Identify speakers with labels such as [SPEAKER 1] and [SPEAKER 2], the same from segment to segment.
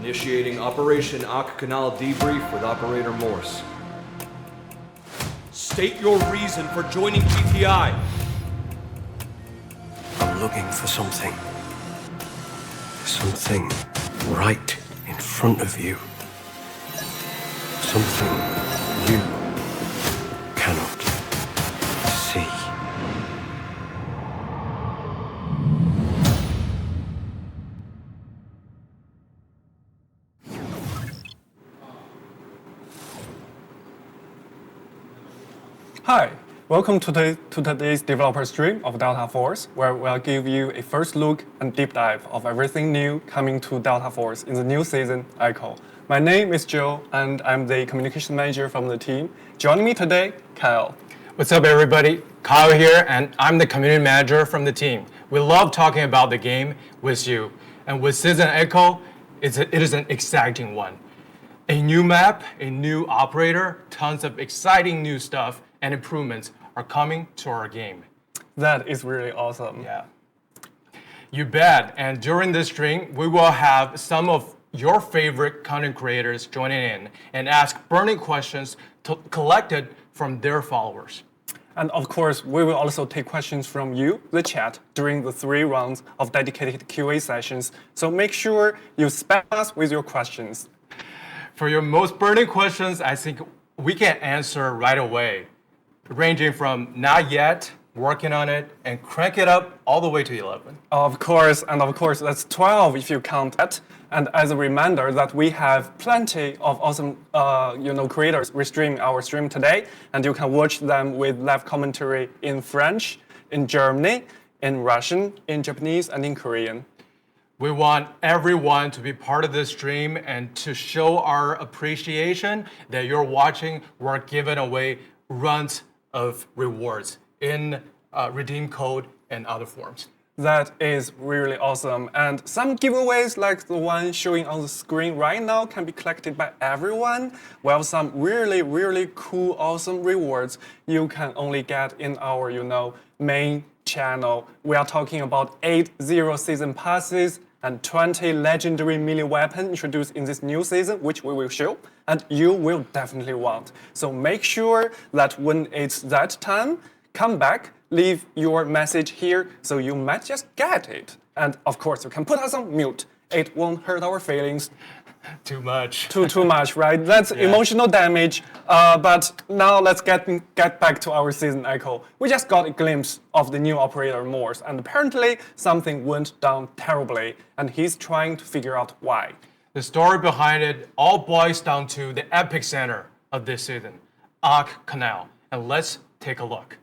[SPEAKER 1] Initiating Operation Akh Canal debrief with Operator Morse.
[SPEAKER 2] State your reason for joining GTI.
[SPEAKER 3] I'm looking for something. Something right in front of you. Something you cannot see.
[SPEAKER 4] Hi, welcome to today's developer stream of Delta Force, where we'll give you a first look and deep dive of everything new coming to Delta Force in the new season, Echo. My name is Joe, and I'm the communication manager from the team. Joining me today, Kyle.
[SPEAKER 5] What's up, everybody? Kyle here, and I'm the community manager from the team. We love talking about the game with you. And with Season Echo, it is an exciting one. A new map, a new operator, tons of exciting new stuff and improvements are coming to our game.
[SPEAKER 4] That is really awesome.
[SPEAKER 5] Yeah. You bet. And during this stream, we will have some of your favorite content creators joining in and ask burning questions collected from their followers.
[SPEAKER 4] And of course, we will also take questions from you, the chat, during the 3 rounds of dedicated QA sessions. So make sure you spam us with your questions.
[SPEAKER 5] For your most burning questions, I think we can answer right away, ranging from not yet, working on it, and crank it up all the way to 11.
[SPEAKER 4] Of course, that's 12 if you count that. And as a reminder that we have plenty of awesome creators restreaming our stream today, and you can watch them with live commentary in French, in Germany, in Russian, in Japanese, and in Korean.
[SPEAKER 5] We want everyone to be part of this stream and to show our appreciation that you're watching. We're giving away runs of rewards in redeem code and other forms.
[SPEAKER 4] That is really awesome. And some giveaways like the one showing on the screen right now can be collected by everyone, while some really, really cool, awesome rewards you can only get in our, main channel. We are talking about 8 season passes and 20 legendary melee weapons introduced in this new season, which we will show, and you will definitely want. So make sure that when it's that time, come back, leave your message here, so you might just get it. And of course, you can put us on mute. It won't hurt our feelings.
[SPEAKER 5] Too much.
[SPEAKER 4] Too much, right? That's emotional damage. But now let's get back to our season Echo. We just got a glimpse of the new operator Morse, and apparently something went down terribly, and he's trying to figure out why.
[SPEAKER 5] The story behind it all boils down to the epic center of this season, Akh Canal. And let's take a look.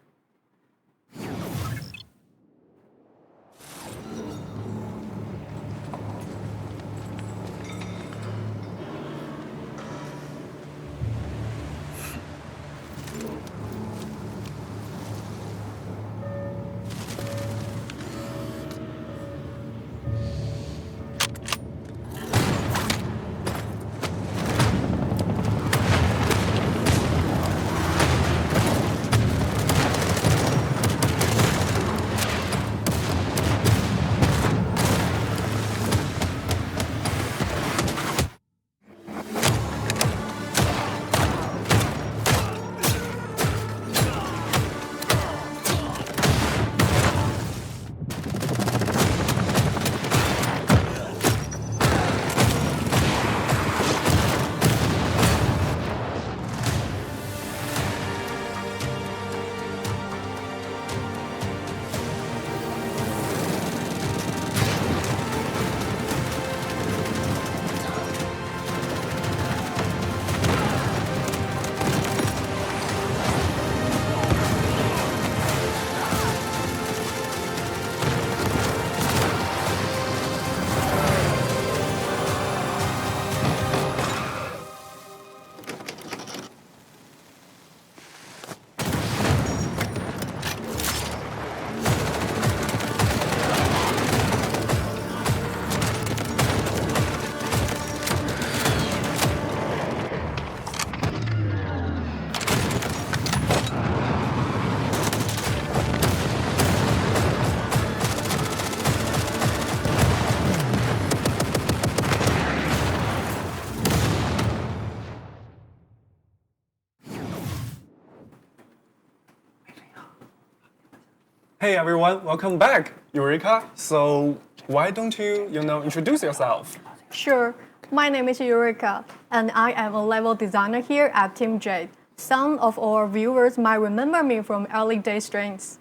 [SPEAKER 4] Hey everyone, welcome back, Eureka. So why don't you, introduce yourself?
[SPEAKER 6] Sure. My name is Eureka, and I am a level designer here at Team Jade. Some of our viewers might remember me from early day streams.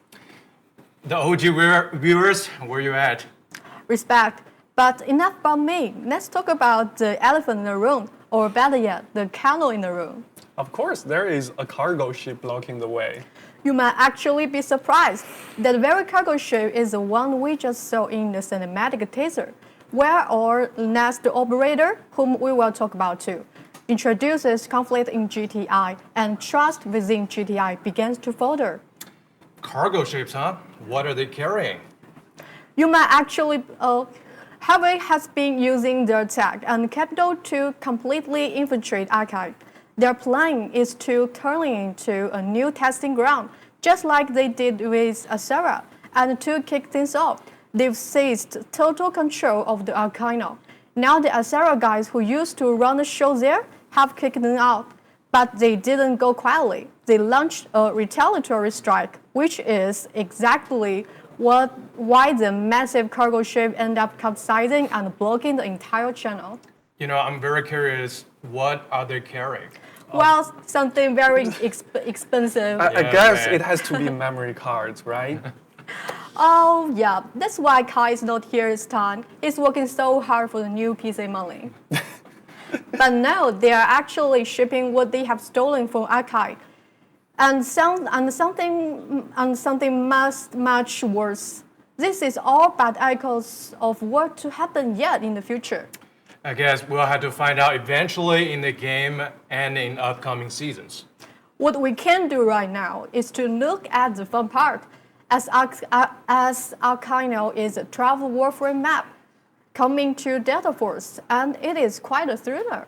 [SPEAKER 5] The OG viewers, where you at?
[SPEAKER 6] Respect. But enough about me. Let's talk about the elephant in the room, or better yet, the camel in the room.
[SPEAKER 4] Of course, there is a cargo ship blocking the way.
[SPEAKER 6] You might actually be surprised. That very cargo ship is the one we just saw in the cinematic teaser, where our next operator, whom we will talk about too, introduces conflict in GTI and trust within GTI begins to falter.
[SPEAKER 5] Cargo ships, huh? What are they carrying?
[SPEAKER 6] You might actually, Harvey has been using their tech and capital to completely infiltrate Archive. Their plan is to turn it into a new testing ground, just like they did with Asera. And to kick things off, they've seized total control of the Akh Canal. Now the Asera guys who used to run the show there have kicked them out. But they didn't go quietly. They launched a retaliatory strike, which is exactly why the massive cargo ship ended up capsizing and blocking the entire channel.
[SPEAKER 5] I'm very curious, what are they carrying?
[SPEAKER 6] Well, something very expensive.
[SPEAKER 4] I
[SPEAKER 5] Yeah,
[SPEAKER 4] guess
[SPEAKER 5] man.
[SPEAKER 4] it has to be memory cards, right?
[SPEAKER 6] Oh, yeah. That's why Kai is not here this time. He's working so hard for the new PC money. But no, they are actually shipping what they have stolen from Archive. And something much worse. This is all bad echoes of what to happen yet in the future.
[SPEAKER 5] I guess we'll have to find out eventually in the game and in upcoming seasons.
[SPEAKER 6] What we can do right now is to look at the fun part, as Akh Canal is a travel warfare map coming to Delta Force, and it is quite a thriller.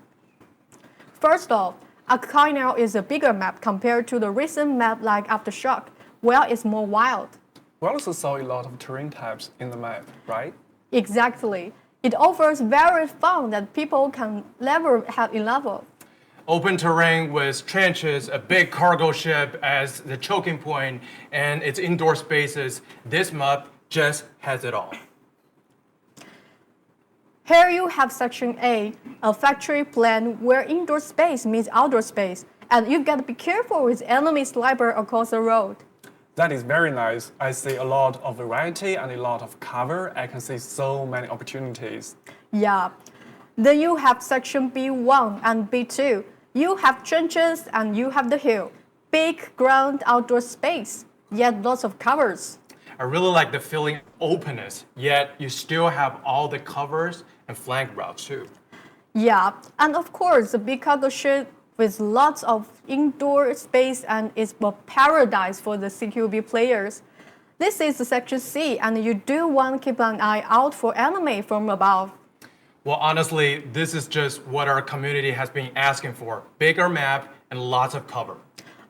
[SPEAKER 6] First off, Akh Canal is a bigger map compared to the recent map like Aftershock, where it's more wild.
[SPEAKER 4] We also saw a lot of terrain types in the map, right?
[SPEAKER 6] Exactly. It offers various fun that people can never have enough of.
[SPEAKER 5] Open terrain with trenches, a big cargo ship as the choking point, and its indoor spaces. This map just has it all.
[SPEAKER 6] Here you have Section A, a factory plan where indoor space meets outdoor space, and you've got to be careful with enemy sniper across the road.
[SPEAKER 4] That is very nice. I see a lot of variety and a lot of cover. I can see so many opportunities.
[SPEAKER 6] Yeah. Then you have Section B1 and B2. You have trenches and you have the hill. Big ground outdoor space, yet lots of covers.
[SPEAKER 5] I really like the feeling of openness, yet you still have all the covers and flank routes too.
[SPEAKER 6] Yeah, and of course, the big cargo ship with lots of indoor space and is a paradise for the CQB players. This is the Section C, and you do want to keep an eye out for anime from above.
[SPEAKER 5] Well, honestly, this is just what our community has been asking for. Bigger map and lots of cover.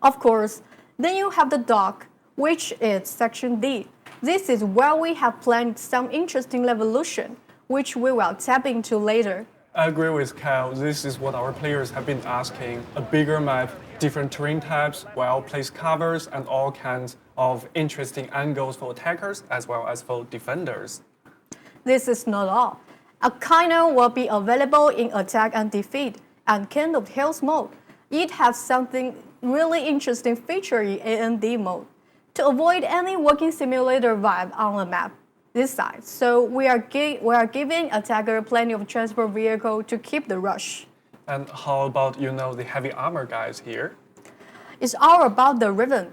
[SPEAKER 6] Of course, then you have the dock, which is Section D. This is where we have planned some interesting revolution, which we will tap into later.
[SPEAKER 4] I agree with Kyle. This is what our players have been asking. A bigger map, different terrain types, well-placed covers, and all kinds of interesting angles for attackers as well as for defenders.
[SPEAKER 6] This is not all. Akh Canal will be available in Attack and Defeat and Kind of Health mode. It has something really interesting feature in A&D mode to avoid any walking simulator vibe on the map this side. So we are giving attacker plenty of transport vehicle to keep the rush.
[SPEAKER 4] And how about, the heavy armor guys here?
[SPEAKER 6] It's all about the rhythm.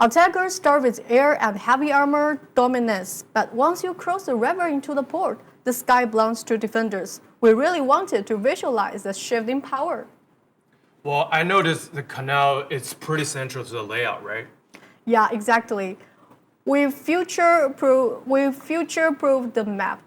[SPEAKER 6] Attackers start with air and heavy armor dominance, but once you cross the river into the port, the sky belongs to defenders. We really wanted to visualize the shift in power.
[SPEAKER 5] Well, I noticed the canal is pretty central to the layout, right?
[SPEAKER 6] Yeah, exactly. We future-proofed the map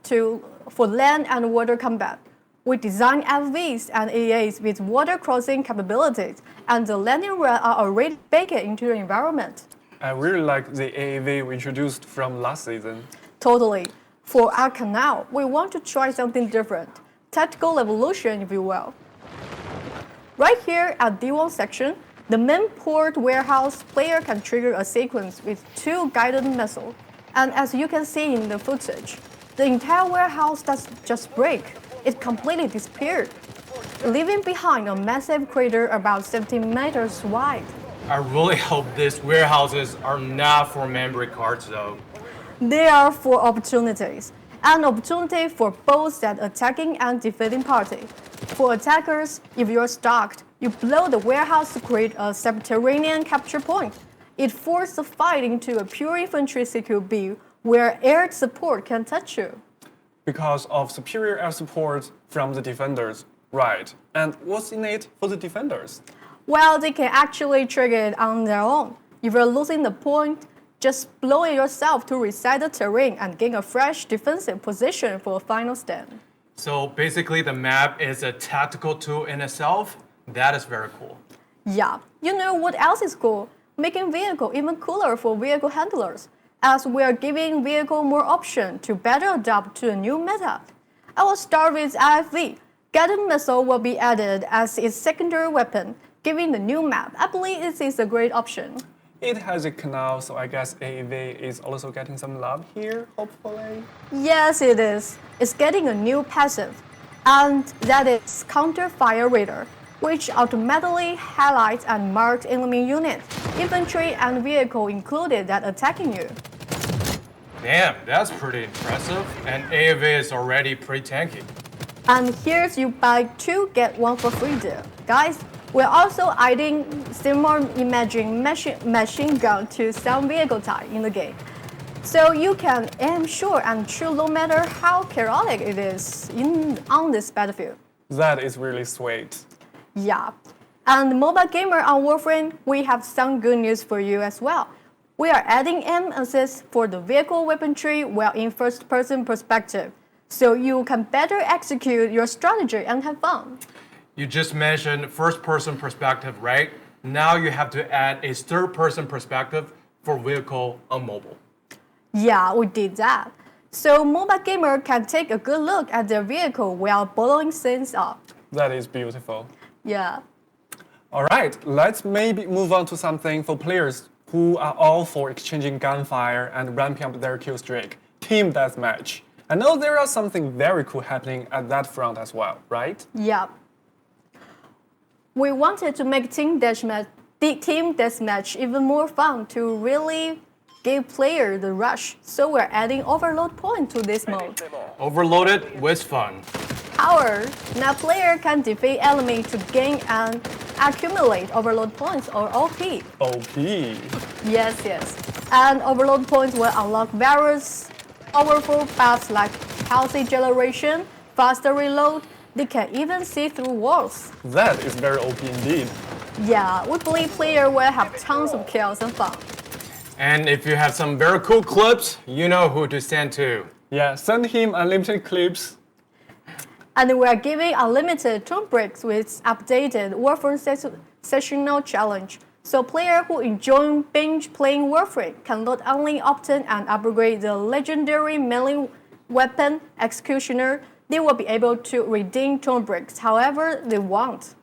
[SPEAKER 6] for land and water combat. We designed FVs and AAs with water crossing capabilities, and the landing rail are already baked into the environment.
[SPEAKER 4] I really like the AAV we introduced from last season.
[SPEAKER 6] Totally. For Akh Canal, we want to try something different. Tactical evolution, if you will. Right here at D1 section, The main port warehouse player can trigger a sequence with 2 guided missiles, and as you can see in the footage, the entire warehouse doesn't just break, it completely disappeared, leaving behind a massive crater about 17 meters wide.
[SPEAKER 5] I really hope these warehouses are not for memory cards though.
[SPEAKER 6] They are for opportunities, an opportunity for both the attacking and defending party. For attackers, if you're stalked, you blow the warehouse to create a subterranean capture point. It forces the fight into a pure infantry CQB where air support can touch you.
[SPEAKER 4] Because of superior air support from the defenders, right? And what's in it for the defenders?
[SPEAKER 6] Well, they can actually trigger it on their own. If you're losing the point, just blow it yourself to reset the terrain and gain a fresh defensive position for a final stand.
[SPEAKER 5] So basically the map is a tactical tool in itself. That is very cool.
[SPEAKER 6] Yeah, you know what else is cool? Making vehicle even cooler for vehicle handlers, as we are giving vehicle more option to better adapt to a new meta. I will start with IFV. Guided missile will be added as its secondary weapon, giving the new map. I believe this is a great option.
[SPEAKER 4] It has a canal, so I guess AAV is also getting some love here, hopefully.
[SPEAKER 6] Yes, it is. It's getting a new passive, and that is Counter Fire Radar, which automatically highlights and marks enemy units, infantry and vehicle included that attacking you.
[SPEAKER 5] Damn, that's pretty impressive. And AAV is already pretty tanky.
[SPEAKER 6] And here's you buy 2 get 1 for free deal. Guys, we're also adding similar imaging machine gun to some vehicle type in the game. So you can aim sure and true no matter how chaotic it is on this battlefield.
[SPEAKER 4] That is really sweet.
[SPEAKER 6] Yeah. And mobile gamer on Warframe, we have some good news for you as well. We are adding aim assist for the vehicle weaponry while in first-person perspective, so you can better execute your strategy and have fun.
[SPEAKER 5] You just mentioned first-person perspective, right? Now you have to add a third-person perspective for vehicle on mobile.
[SPEAKER 6] Yeah, we did that. So mobile gamer can take a good look at their vehicle while blowing things up.
[SPEAKER 4] That is beautiful.
[SPEAKER 6] Yeah.
[SPEAKER 4] All right, let's maybe move on to something for players who are all for exchanging gunfire and ramping up their kill streak. Team Deathmatch. I know there are something very cool happening at that front as well, right?
[SPEAKER 6] Yeah. We wanted to make Team Deathmatch even more fun to really give player the rush, so we're adding overload point to this mode.
[SPEAKER 5] Overloaded with fun.
[SPEAKER 6] Power. Now player can defeat enemy to gain and accumulate overload points or OP.
[SPEAKER 4] OP.
[SPEAKER 6] Yes. And overload points will unlock various powerful buffs like healthy generation, faster reload. They can even see through walls.
[SPEAKER 4] That is very OP indeed.
[SPEAKER 6] Yeah, we believe player will have tons of kills and fun.
[SPEAKER 5] And if you have some very cool clips, you know who to send to.
[SPEAKER 4] Yeah, send him unlimited clips.
[SPEAKER 6] And we are giving unlimited turn breaks with updated Warframe sessional challenge. So players who enjoy binge playing Warframe can not only obtain and upgrade the legendary melee weapon Executioner, they will be able to redeem turn breaks however they want.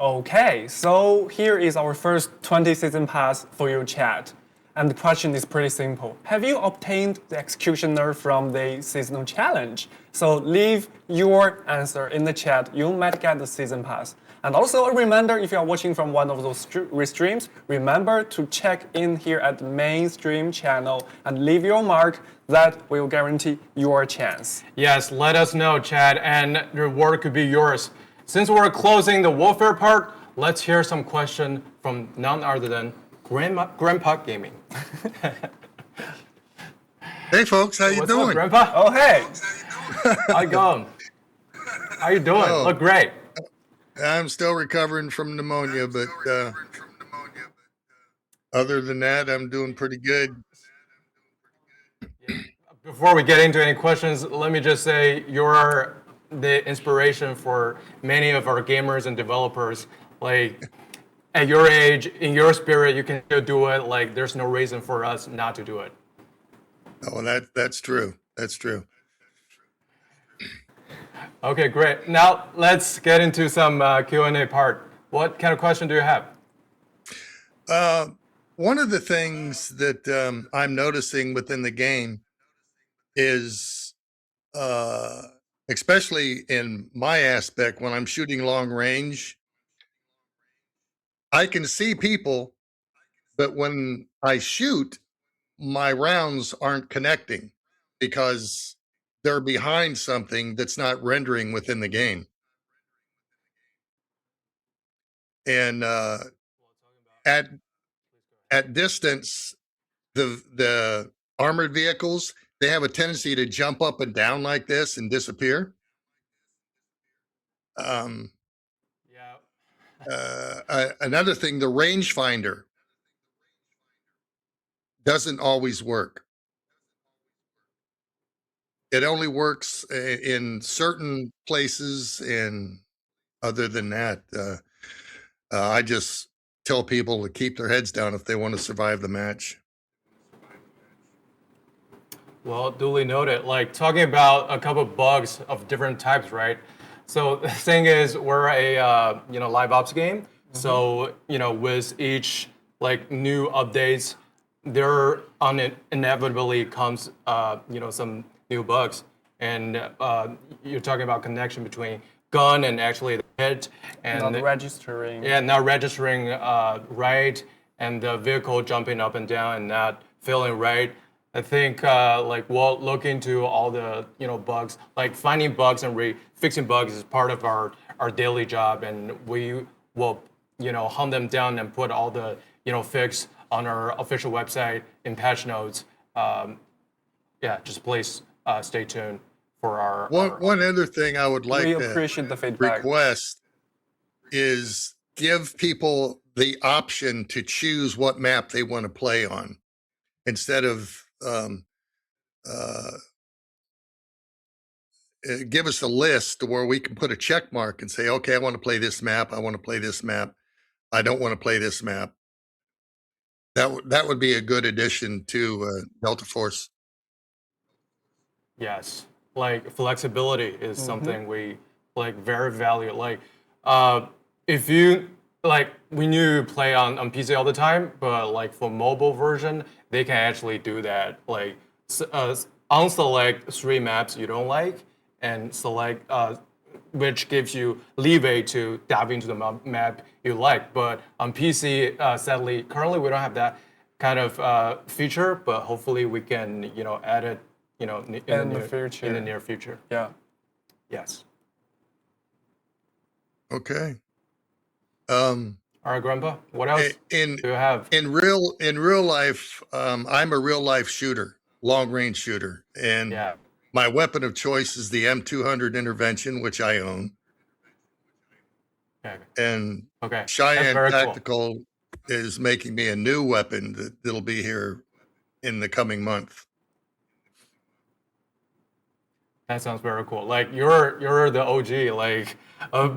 [SPEAKER 4] Okay, so here is our first 20 season pass for your chat. And the question is pretty simple. Have you obtained the Executioner from the seasonal challenge? So leave your answer in the chat. You might get the season pass. And also a reminder, if you are watching from one of those restreams, remember to check in here at the main stream channel and leave your mark. That will guarantee your chance.
[SPEAKER 5] Yes, let us know, Chad, and the reward could be yours. Since we're closing the warfare part, let's hear some question from none other than Grandpa Gaming.
[SPEAKER 7] Hey folks, how you
[SPEAKER 5] What's
[SPEAKER 7] doing?
[SPEAKER 5] up, Grandpa?
[SPEAKER 4] Oh, hey.
[SPEAKER 5] How you going? How you doing?
[SPEAKER 7] Oh.
[SPEAKER 5] Look great.
[SPEAKER 7] I'm still recovering from pneumonia, but other than that, I'm doing pretty good.
[SPEAKER 5] Before we get into any questions, let me just say you're the inspiration for many of our gamers and developers. Like, at your age, in your spirit, you can still do it. Like, there's no reason for us not to do it.
[SPEAKER 7] Oh, that's true. That's true.
[SPEAKER 5] Okay, great. Now let's get into some Q&A part. What kind of question do you have?
[SPEAKER 7] One of the things that I'm noticing within the game is, especially in my aspect, when I'm shooting long range, I can see people, but when I shoot, my rounds aren't connecting because they're behind something that's not rendering within the game. And at at distance, the armored vehicles, they have a tendency to jump up and down like this and disappear. Um,
[SPEAKER 5] Yeah.
[SPEAKER 7] Another thing, the rangefinder doesn't always work. It only works in certain places, and other than that, I just tell people to keep their heads down if they want to survive the match.
[SPEAKER 5] Well, duly noted. Like talking about a couple of bugs of different types, right? So the thing is, we're a live ops game. So with each like new updates, there inevitably comes some new bugs, and you're talking about connection between gun and actually the hit, and
[SPEAKER 4] Not registering.
[SPEAKER 5] yeah, not registering right, and the vehicle jumping up and down and not feeling right. I think like we'll look into all the bugs, like finding bugs and fixing bugs is part of our daily job, and we will hunt them down and put all the fix on our official website in patch notes. Yeah, just please stay tuned for our.
[SPEAKER 7] One other thing I would like
[SPEAKER 4] We
[SPEAKER 7] to
[SPEAKER 4] appreciate the feedback.
[SPEAKER 7] request is give people the option to choose what map they want to play on instead of uh, give us a list where we can put a check mark and say, okay, I want to play this map. I want to play this map. I don't want to play this map. That would be a good addition to Delta Force.
[SPEAKER 5] Yes, like flexibility is something we like very value. Like, if you like, we knew play on PC all the time, but like for mobile version, they can actually do that. Like, unselect 3 maps you don't like, and select which gives you leeway to dive into the map you like. But on PC, sadly, currently we don't have that kind of feature. But hopefully we can add it in the near future.
[SPEAKER 4] Yeah.
[SPEAKER 5] Yes.
[SPEAKER 7] Okay.
[SPEAKER 5] All right, Grandpa. What else
[SPEAKER 7] In
[SPEAKER 5] do you have?
[SPEAKER 7] in real life, I'm a real life shooter, long range shooter, and
[SPEAKER 5] Yeah.
[SPEAKER 7] my weapon of choice is the M200 Intervention, which I own,
[SPEAKER 5] Okay.
[SPEAKER 7] and
[SPEAKER 5] Okay. That's
[SPEAKER 7] Cheyenne
[SPEAKER 5] very cool.
[SPEAKER 7] Tactical is making me a new weapon that'll be here in the coming month.
[SPEAKER 5] That sounds very cool. Like you're the OG. Like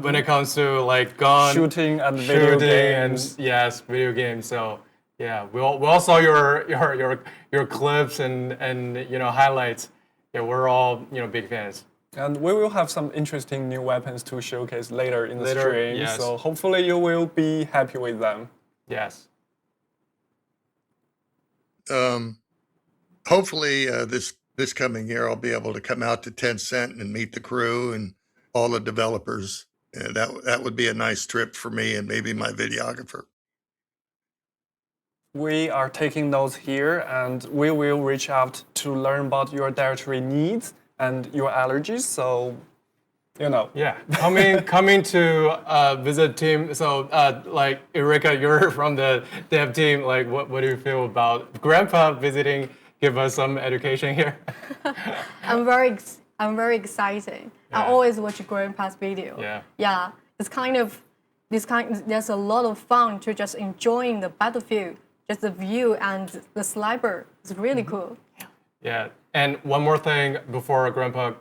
[SPEAKER 5] when it comes to like gun
[SPEAKER 4] Shooting and video games.
[SPEAKER 5] and yes, video games. So yeah, we all saw your clips and highlights. Yeah, we're all big fans.
[SPEAKER 4] And we will have some interesting new weapons to showcase later in the
[SPEAKER 5] Later,
[SPEAKER 4] stream.
[SPEAKER 5] yes.
[SPEAKER 4] So hopefully you will be happy with them.
[SPEAKER 5] Yes.
[SPEAKER 7] Hopefully, this coming year, I'll be able to come out to Tencent and meet the crew and all the developers. That would be a nice trip for me and maybe my videographer.
[SPEAKER 4] We are taking notes here, and we will reach out to learn about your dietary needs and your allergies. So,
[SPEAKER 5] Yeah, coming to visit team. So, like Erika, you're from the dev team. Like, what do you feel about Grandpa visiting? Give us some education here.
[SPEAKER 6] I'm very excited. I
[SPEAKER 5] Yeah.
[SPEAKER 6] always watch Grandpa's video.
[SPEAKER 5] Yeah.
[SPEAKER 6] Yeah. There's a lot of fun to just enjoying the battlefield, just the view and the sniper. It's really cool.
[SPEAKER 5] Yeah, and one more thing before Grandpa,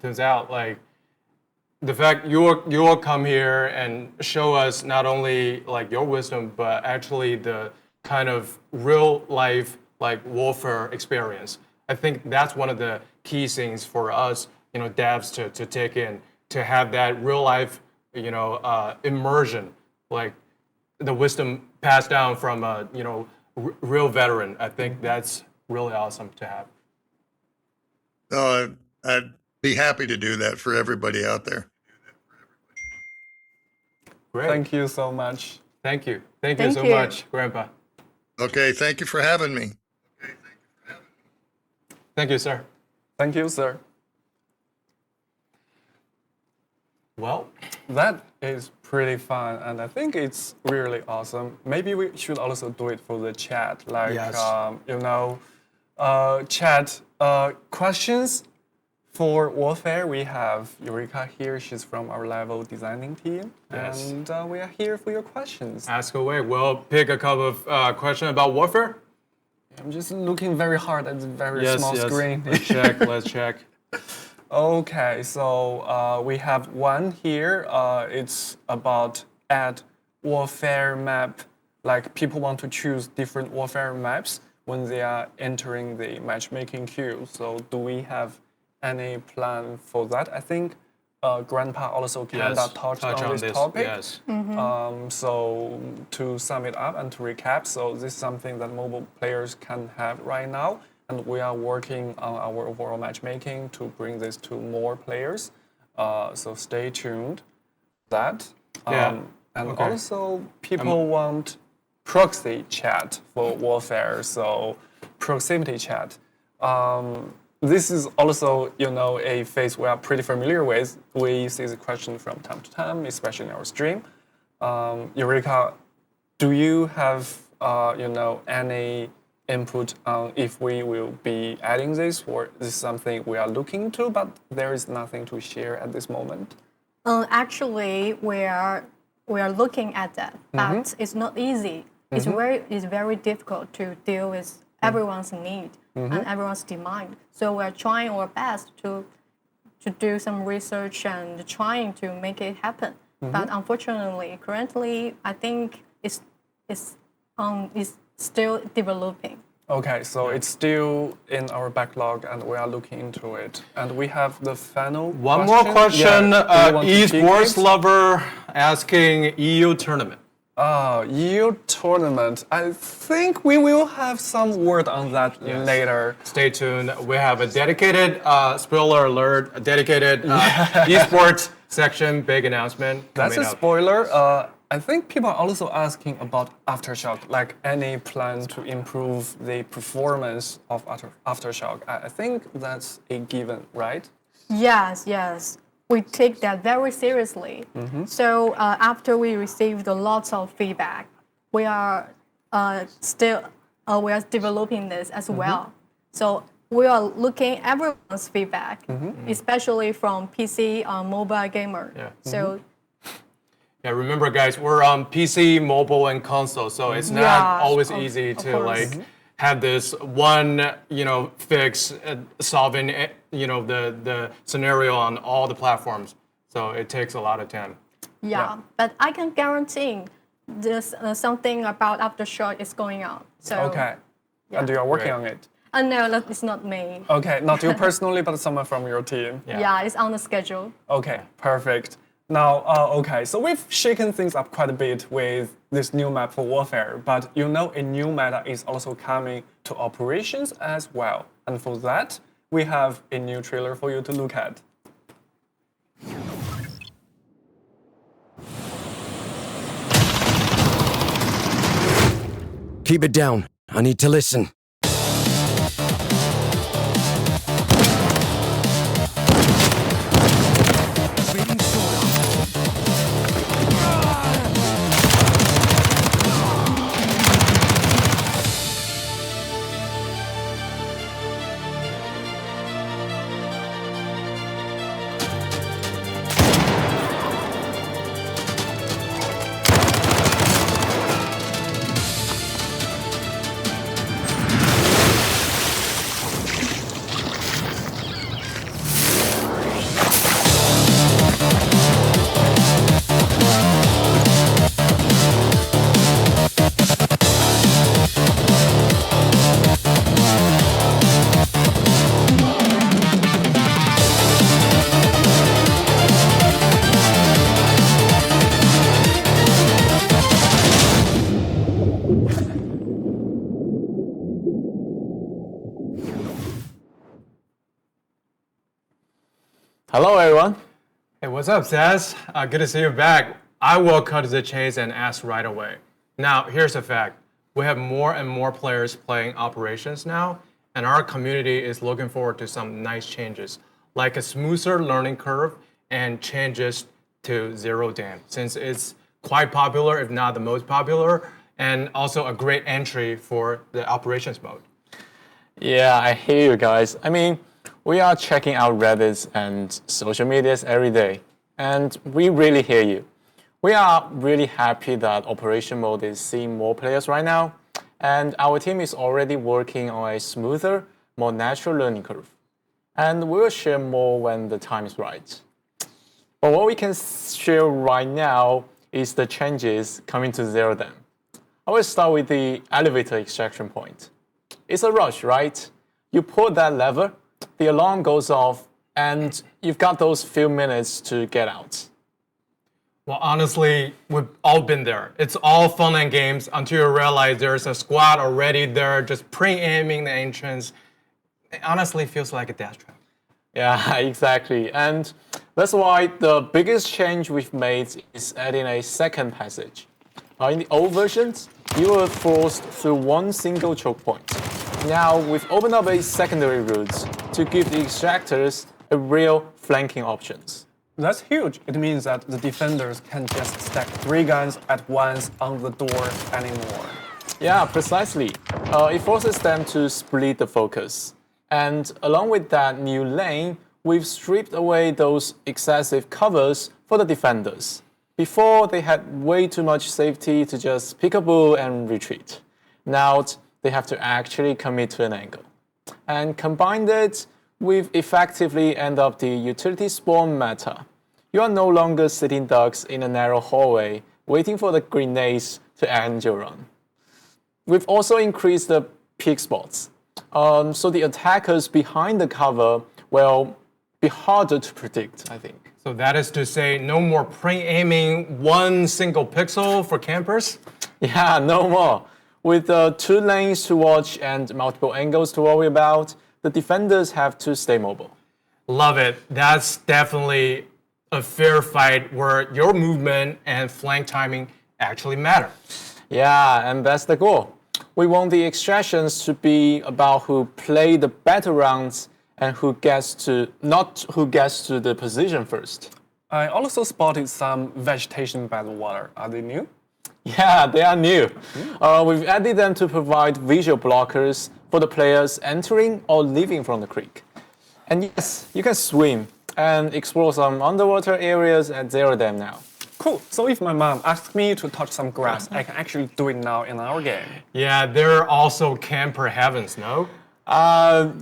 [SPEAKER 5] tunes out, like the fact you will come here and show us not only like your wisdom, but actually the kind of real life like warfare experience. I think that's one of the key things for us, devs to take in, to have that real life, immersion, like the wisdom passed down from a real veteran. I think that's really awesome to have.
[SPEAKER 7] I'd be happy to do that for everybody out there.
[SPEAKER 5] Great.
[SPEAKER 4] Thank you so much.
[SPEAKER 5] Thank you. Thank you
[SPEAKER 6] Thank
[SPEAKER 5] so
[SPEAKER 6] you.
[SPEAKER 5] much, Grandpa.
[SPEAKER 7] Okay, thank you for having me.
[SPEAKER 5] Thank you, sir.
[SPEAKER 4] Thank you, sir.
[SPEAKER 5] Well,
[SPEAKER 4] That is pretty fun, and I think it's really awesome. Maybe we should also do it for the chat, like
[SPEAKER 5] Yes.
[SPEAKER 4] chat questions for Warfare. We have Eureka here. She's from our level designing team,
[SPEAKER 5] Yes.
[SPEAKER 4] and we are here for your questions.
[SPEAKER 5] ask away. We'll pick a couple of questions about warfare.
[SPEAKER 4] I'm just looking very hard at the very small screen.
[SPEAKER 5] Let's check. Let's check.
[SPEAKER 4] Okay, so we have one here. It's about add warfare map. Like people want to choose different warfare maps when they are entering the matchmaking queue. So do we have any plan for that? I think Grandpa also kind of touched on this topic.
[SPEAKER 5] Yes.
[SPEAKER 4] So to sum it up and to recap, so this is something that mobile players can have right now, and we are working on our overall matchmaking to bring this to more players. So stay tuned. That.
[SPEAKER 5] Yeah.
[SPEAKER 4] And
[SPEAKER 5] Okay.
[SPEAKER 4] also people want proxy chat for warfare, so proximity chat. This is also, a phase we are pretty familiar with. We see the question from time to time, especially in our stream. Eureka, do you have, any input on if we will be adding this, or this is something we are looking into, but there is nothing to share at this moment?
[SPEAKER 6] Actually, we are looking at that, but it's not easy. It's very difficult to deal with everyone's need and everyone's demand. So we are trying our best to do some research and trying to make it happen. But unfortunately, currently, I think it's still developing.
[SPEAKER 4] Okay, so it's still in our backlog, and we are looking into it. And we have the final
[SPEAKER 5] One more question.
[SPEAKER 4] Yeah, do you want to pick
[SPEAKER 5] Esports
[SPEAKER 4] it?
[SPEAKER 5] lover asking EU tournament.
[SPEAKER 4] EU tournament. I think we will have some word on that later.
[SPEAKER 5] Stay tuned. We have a dedicated, spoiler alert, a dedicated esports section, big announcement.
[SPEAKER 4] That's
[SPEAKER 5] coming
[SPEAKER 4] a
[SPEAKER 5] up.
[SPEAKER 4] spoiler. I think people are also asking about Aftershock, like any plan to improve the performance of Aftershock. I think that's a given, right?
[SPEAKER 6] Yes. We take that very seriously. So after we received lots of feedback, we are developing this as well. So we are looking at everyone's feedback, especially from PC, mobile gamer.
[SPEAKER 5] Yeah.
[SPEAKER 6] So
[SPEAKER 5] Yeah, remember guys, we're on PC, mobile, and console, so it's not always easy
[SPEAKER 6] of
[SPEAKER 5] to
[SPEAKER 6] course.
[SPEAKER 5] have this one, fix solving, the scenario on all the platforms. So it takes a lot of time.
[SPEAKER 6] yeah, but I can guarantee this something about Aftershock is going on. So
[SPEAKER 4] Okay. And you are working
[SPEAKER 5] Right.
[SPEAKER 4] on it.
[SPEAKER 6] no, it's not me.
[SPEAKER 4] Okay, not you personally, but someone from your team.
[SPEAKER 6] Yeah, it's on the schedule.
[SPEAKER 4] Okay, perfect. Now, okay, so we've shaken things up quite a bit with this new map for Warfare, but a new meta is also coming to operations as well. And for that, we have a new trailer for you to look at.
[SPEAKER 8] Keep it down. I need to listen.
[SPEAKER 9] Hello, everyone.
[SPEAKER 5] Hey, what's up, Saz? Good to see you back. I will cut to the chase and ask right away. Now, here's the fact. We have more and more players playing operations now, and our community is looking forward to some nice changes, like a smoother learning curve and changes to zero dam, since it's quite popular, if not the most popular, and also a great entry for the operations mode.
[SPEAKER 9] Yeah, I hear you guys. I mean, we are checking out Reddits and social medias every day, and we really hear you. We are really happy that Operation Mode is seeing more players right now, and our team is already working on a smoother, more natural learning curve. And we'll share more when the time is right. But what we can share right now is the changes coming to Zero Dam. I will start with the elevator extraction point. It's a rush, right? You pull that lever, the alarm goes off, and you've got those few minutes to get out.
[SPEAKER 5] Well, honestly, we've all been there. It's all fun and games until you realize there's a squad already there just pre-aiming the entrance. It honestly feels like a death trap.
[SPEAKER 9] Yeah, exactly. And that's why the biggest change we've made is adding a second passage. In the old versions, you were forced through one single choke point. Now, we've opened up a secondary route to give the extractors a real flanking options.
[SPEAKER 4] That's huge. It means that the defenders can just stack 3 guns at once on the door anymore.
[SPEAKER 9] Yeah, precisely. It forces them to split the focus. And along with that new lane, we've stripped away those excessive covers for the defenders. Before, they had way too much safety to just pick a bull and retreat. Now, they have to actually commit to an angle. And combined it, we've effectively ended up the utility spawn meta. You are no longer sitting ducks in a narrow hallway waiting for the grenades to end your run. We've also increased the peak spots. So the attackers behind the cover will be harder to predict, I think.
[SPEAKER 5] So that is to say, no more pre-aiming one single pixel for campers?
[SPEAKER 9] Yeah, no more. With 2 lanes to watch and multiple angles to worry about, the defenders have to stay mobile.
[SPEAKER 5] Love it. That's definitely a fair fight where your movement and flank timing actually matter.
[SPEAKER 9] Yeah, and that's the goal. We want the extractions to be about who play the better rounds and not who gets to the position first.
[SPEAKER 4] I also spotted some vegetation by the water. Are they new?
[SPEAKER 9] Yeah, they are new. We've added them to provide visual blockers for the players entering or leaving from the creek. And yes, you can swim and explore some underwater areas at Zero Dam now.
[SPEAKER 4] Cool. So if my mom asks me to touch some grass, I can actually do it now in our game.
[SPEAKER 5] Yeah, there are also camper heavens, no?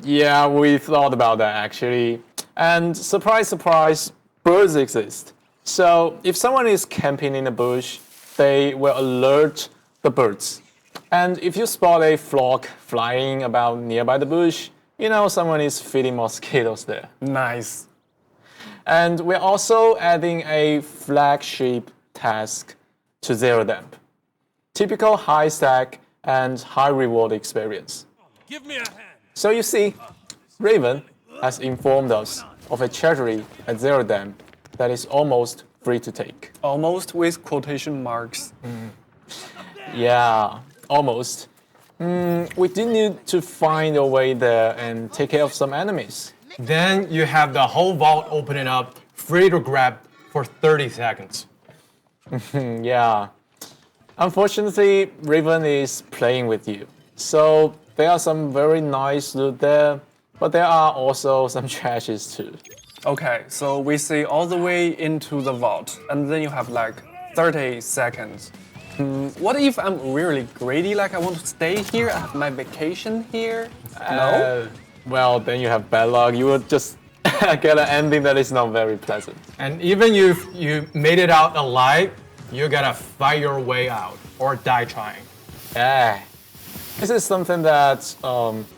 [SPEAKER 9] Yeah, we thought about that actually. And surprise, surprise, birds exist. So if someone is camping in a bush, they will alert the birds. And if you spot a flock flying about nearby the bush, you know someone is feeding mosquitoes there.
[SPEAKER 4] Nice.
[SPEAKER 9] And we're also adding a flagship task to Zero Dam. Typical high stack and high reward experience.
[SPEAKER 2] Give me a hand.
[SPEAKER 9] So you see, Raven has informed us of a treasury at Zero Dam that is almost free to take.
[SPEAKER 4] Almost with quotation marks.
[SPEAKER 9] Yeah, almost. We do need to find a way there and take care of some enemies.
[SPEAKER 5] Then you have the whole vault opening up, free to grab for 30 seconds.
[SPEAKER 9] Yeah. Unfortunately, Raven is playing with you. So there are some very nice loot there, but there are also some trashes too.
[SPEAKER 4] Okay, so we see all the way into the vault, and then you have like 30 seconds. What if I'm really greedy, like I want to stay here, I have my vacation here? No?
[SPEAKER 9] Well, then you have bad luck. You will just get an ending that is not very pleasant.
[SPEAKER 5] And even if you made it out alive, you gotta fight your way out or die trying.
[SPEAKER 9] Yeah. This is something that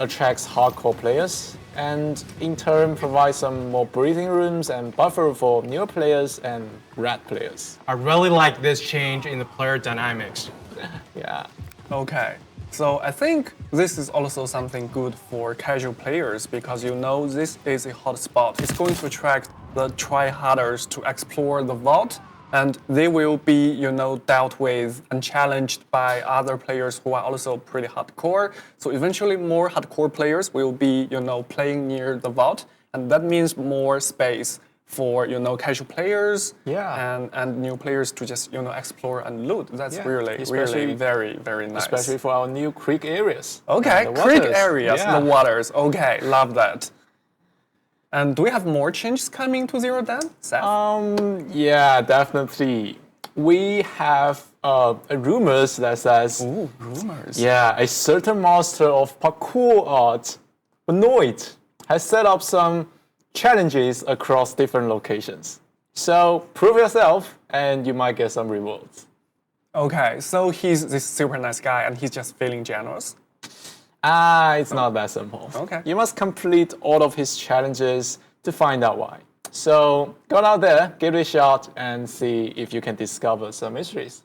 [SPEAKER 9] attracts hardcore players and in turn provides some more breathing rooms and buffer for newer players and rat players.
[SPEAKER 5] I really like this change in the player dynamics.
[SPEAKER 9] Yeah.
[SPEAKER 4] Okay. So I think this is also something good for casual players because this is a hot spot. It's going to attract the try-harders to explore the vault, and they will be, dealt with and challenged by other players who are also pretty hardcore. So eventually more hardcore players will be, playing near the vault, and that means more space for casual players and new players to just explore and loot. That's really very, very nice.
[SPEAKER 9] Especially for our new creek areas.
[SPEAKER 4] Okay,
[SPEAKER 9] The
[SPEAKER 4] creek
[SPEAKER 9] waters.
[SPEAKER 4] areas,
[SPEAKER 9] Yeah.
[SPEAKER 4] the waters. Okay, love that. And do we have more changes coming to Zero Dan, Seth?
[SPEAKER 9] Yeah, definitely. We have rumors that says,
[SPEAKER 4] Ooh, rumors.
[SPEAKER 9] yeah, a certain master of parkour art, Benoit, has set up some challenges across different locations. So prove yourself, and you might get some rewards.
[SPEAKER 4] Okay, so he's this super nice guy, and he's just feeling generous.
[SPEAKER 9] It's not that simple.
[SPEAKER 4] Okay.
[SPEAKER 9] You must complete all of his challenges to find out why. So go out there, give it a shot, and see if you can discover some mysteries.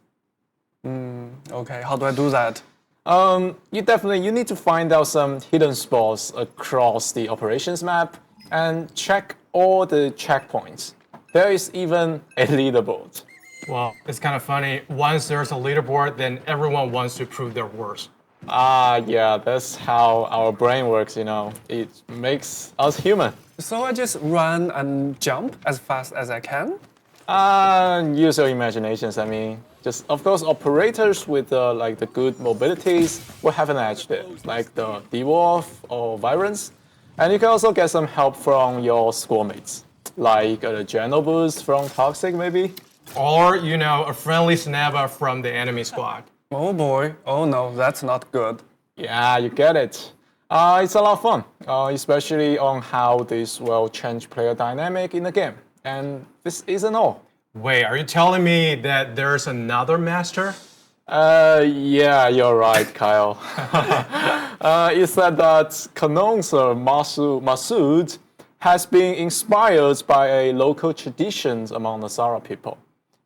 [SPEAKER 4] Okay, how do I do that?
[SPEAKER 9] You need to find out some hidden spots across the operations map and check all the checkpoints. There is even a leaderboard.
[SPEAKER 5] Well, it's kind of funny. Once there's a leaderboard, then everyone wants to prove their worth.
[SPEAKER 9] Yeah, that's how our brain works, It makes us human.
[SPEAKER 4] So I just run and jump as fast as I can?
[SPEAKER 9] Use your imaginations. Just of course, operators with the good mobilities will have an edge there, like the Dwarf or Virens. And you can also get some help from your squadmates, like a general boost from Toxic, maybe.
[SPEAKER 5] Or, a friendly snapper from the enemy squad.
[SPEAKER 4] Oh boy, oh no, that's not good.
[SPEAKER 9] Yeah, you get it. It's a lot of fun, especially on how this will change player dynamic in the game. And this isn't all.
[SPEAKER 5] Wait, are you telling me that there's another master?
[SPEAKER 9] Yeah, you're right, Kyle. It said that connoisseur Masood has been inspired by a local traditions among the Sara people,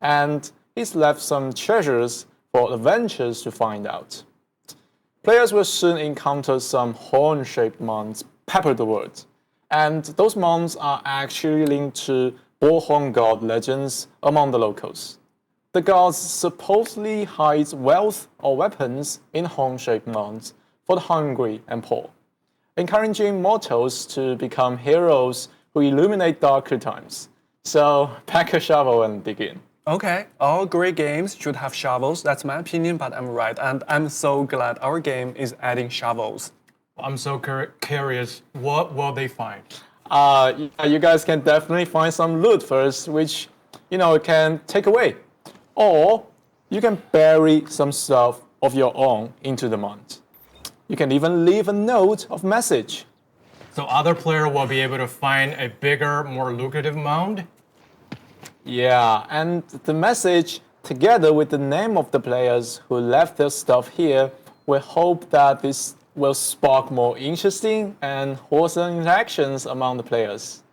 [SPEAKER 9] and he's left some treasures for adventurers to find out. Players will soon encounter some horn-shaped mounds pepper the world, and those mounds are actually linked to bullhorn god legends among the locals. The gods supposedly hide wealth or weapons in horn-shaped mounds for the hungry and poor, encouraging mortals to become heroes who illuminate darker times. So pack a shovel and dig in.
[SPEAKER 4] Okay, all great games should have shovels. That's my opinion, but I'm right. And I'm so glad our game is adding shovels.
[SPEAKER 5] I'm so curious. What will they find?
[SPEAKER 9] You guys can definitely find some loot first, which, can take away. Or you can bury some stuff of your own into the mound. You can even leave a note of message.
[SPEAKER 5] So other player will be able to find a bigger, more lucrative mound?
[SPEAKER 9] Yeah, and the message, together with the name of the players who left their stuff here, we hope that this will spark more interesting and wholesome interactions among the players.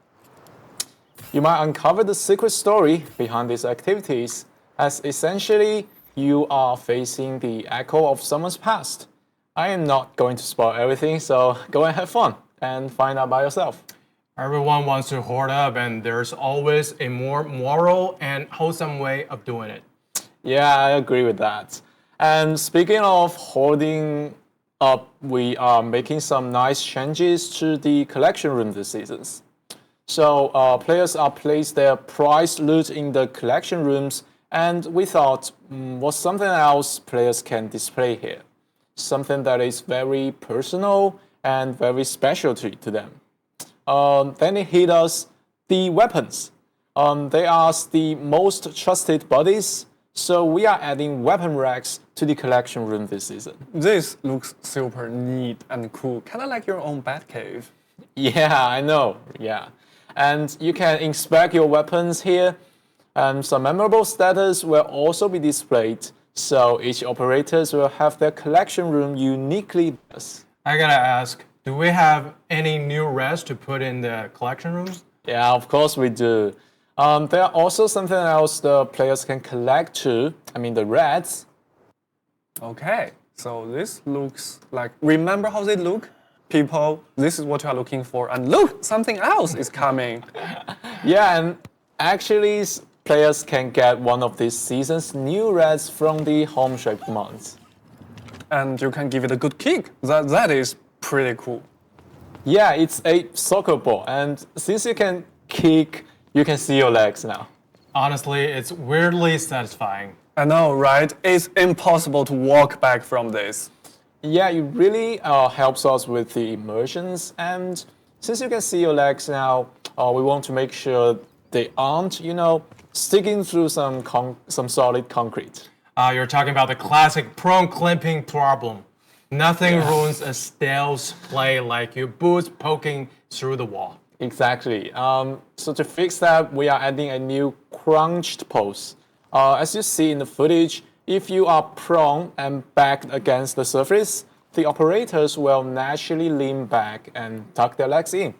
[SPEAKER 9] You might uncover the secret story behind these activities, as essentially you are facing the echo of someone's past. I am not going to spoil everything, so go and have fun and find out by yourself.
[SPEAKER 5] Everyone wants to hoard up, and there's always a more moral and wholesome way of doing it.
[SPEAKER 9] Yeah, I agree with that. And speaking of hoarding up, we are making some nice changes to the collection room this season. So players are placed their prized loot in the collection rooms, and we thought, what's something else players can display here? Something that is very personal and very special to them. Then it hit us the weapons. They are the most trusted buddies, so we are adding weapon racks to the collection room this season.
[SPEAKER 4] This looks super neat and cool, kind of like your own Batcave.
[SPEAKER 9] Yeah, I know, yeah. And you can inspect your weapons here, and some memorable status will also be displayed, so each operators will have their collection room uniquely.
[SPEAKER 5] I gotta ask, do we have any new reds to put in the collection rooms?
[SPEAKER 9] Yeah, of course we do. There are also something else the players can collect too. I mean the reds.
[SPEAKER 4] Okay, So this looks like, remember how they look? People, this is what you are looking for. And look, something else is coming.
[SPEAKER 9] Yeah, and actually, players can get one of this season's new reds from the home-shaped mods.
[SPEAKER 4] And you can give it a good kick. That is pretty cool.
[SPEAKER 9] Yeah, it's a soccer ball, and since you can kick, you can see your legs now.
[SPEAKER 5] Honestly, it's weirdly satisfying.
[SPEAKER 4] I know, right? It's impossible to walk back from this.
[SPEAKER 9] Yeah, it really helps us with the immersions, and since you can see your legs now, we want to make sure they aren't, sticking through some solid concrete.
[SPEAKER 5] You're talking about the classic prone clipping problem. Nothing ruins a stealth play like your boots poking through the wall.
[SPEAKER 9] Exactly. So to fix that, we are adding a new crouched pose. As you see in the footage, if you are prone and backed against the surface, the operators will naturally lean back and tuck their legs in.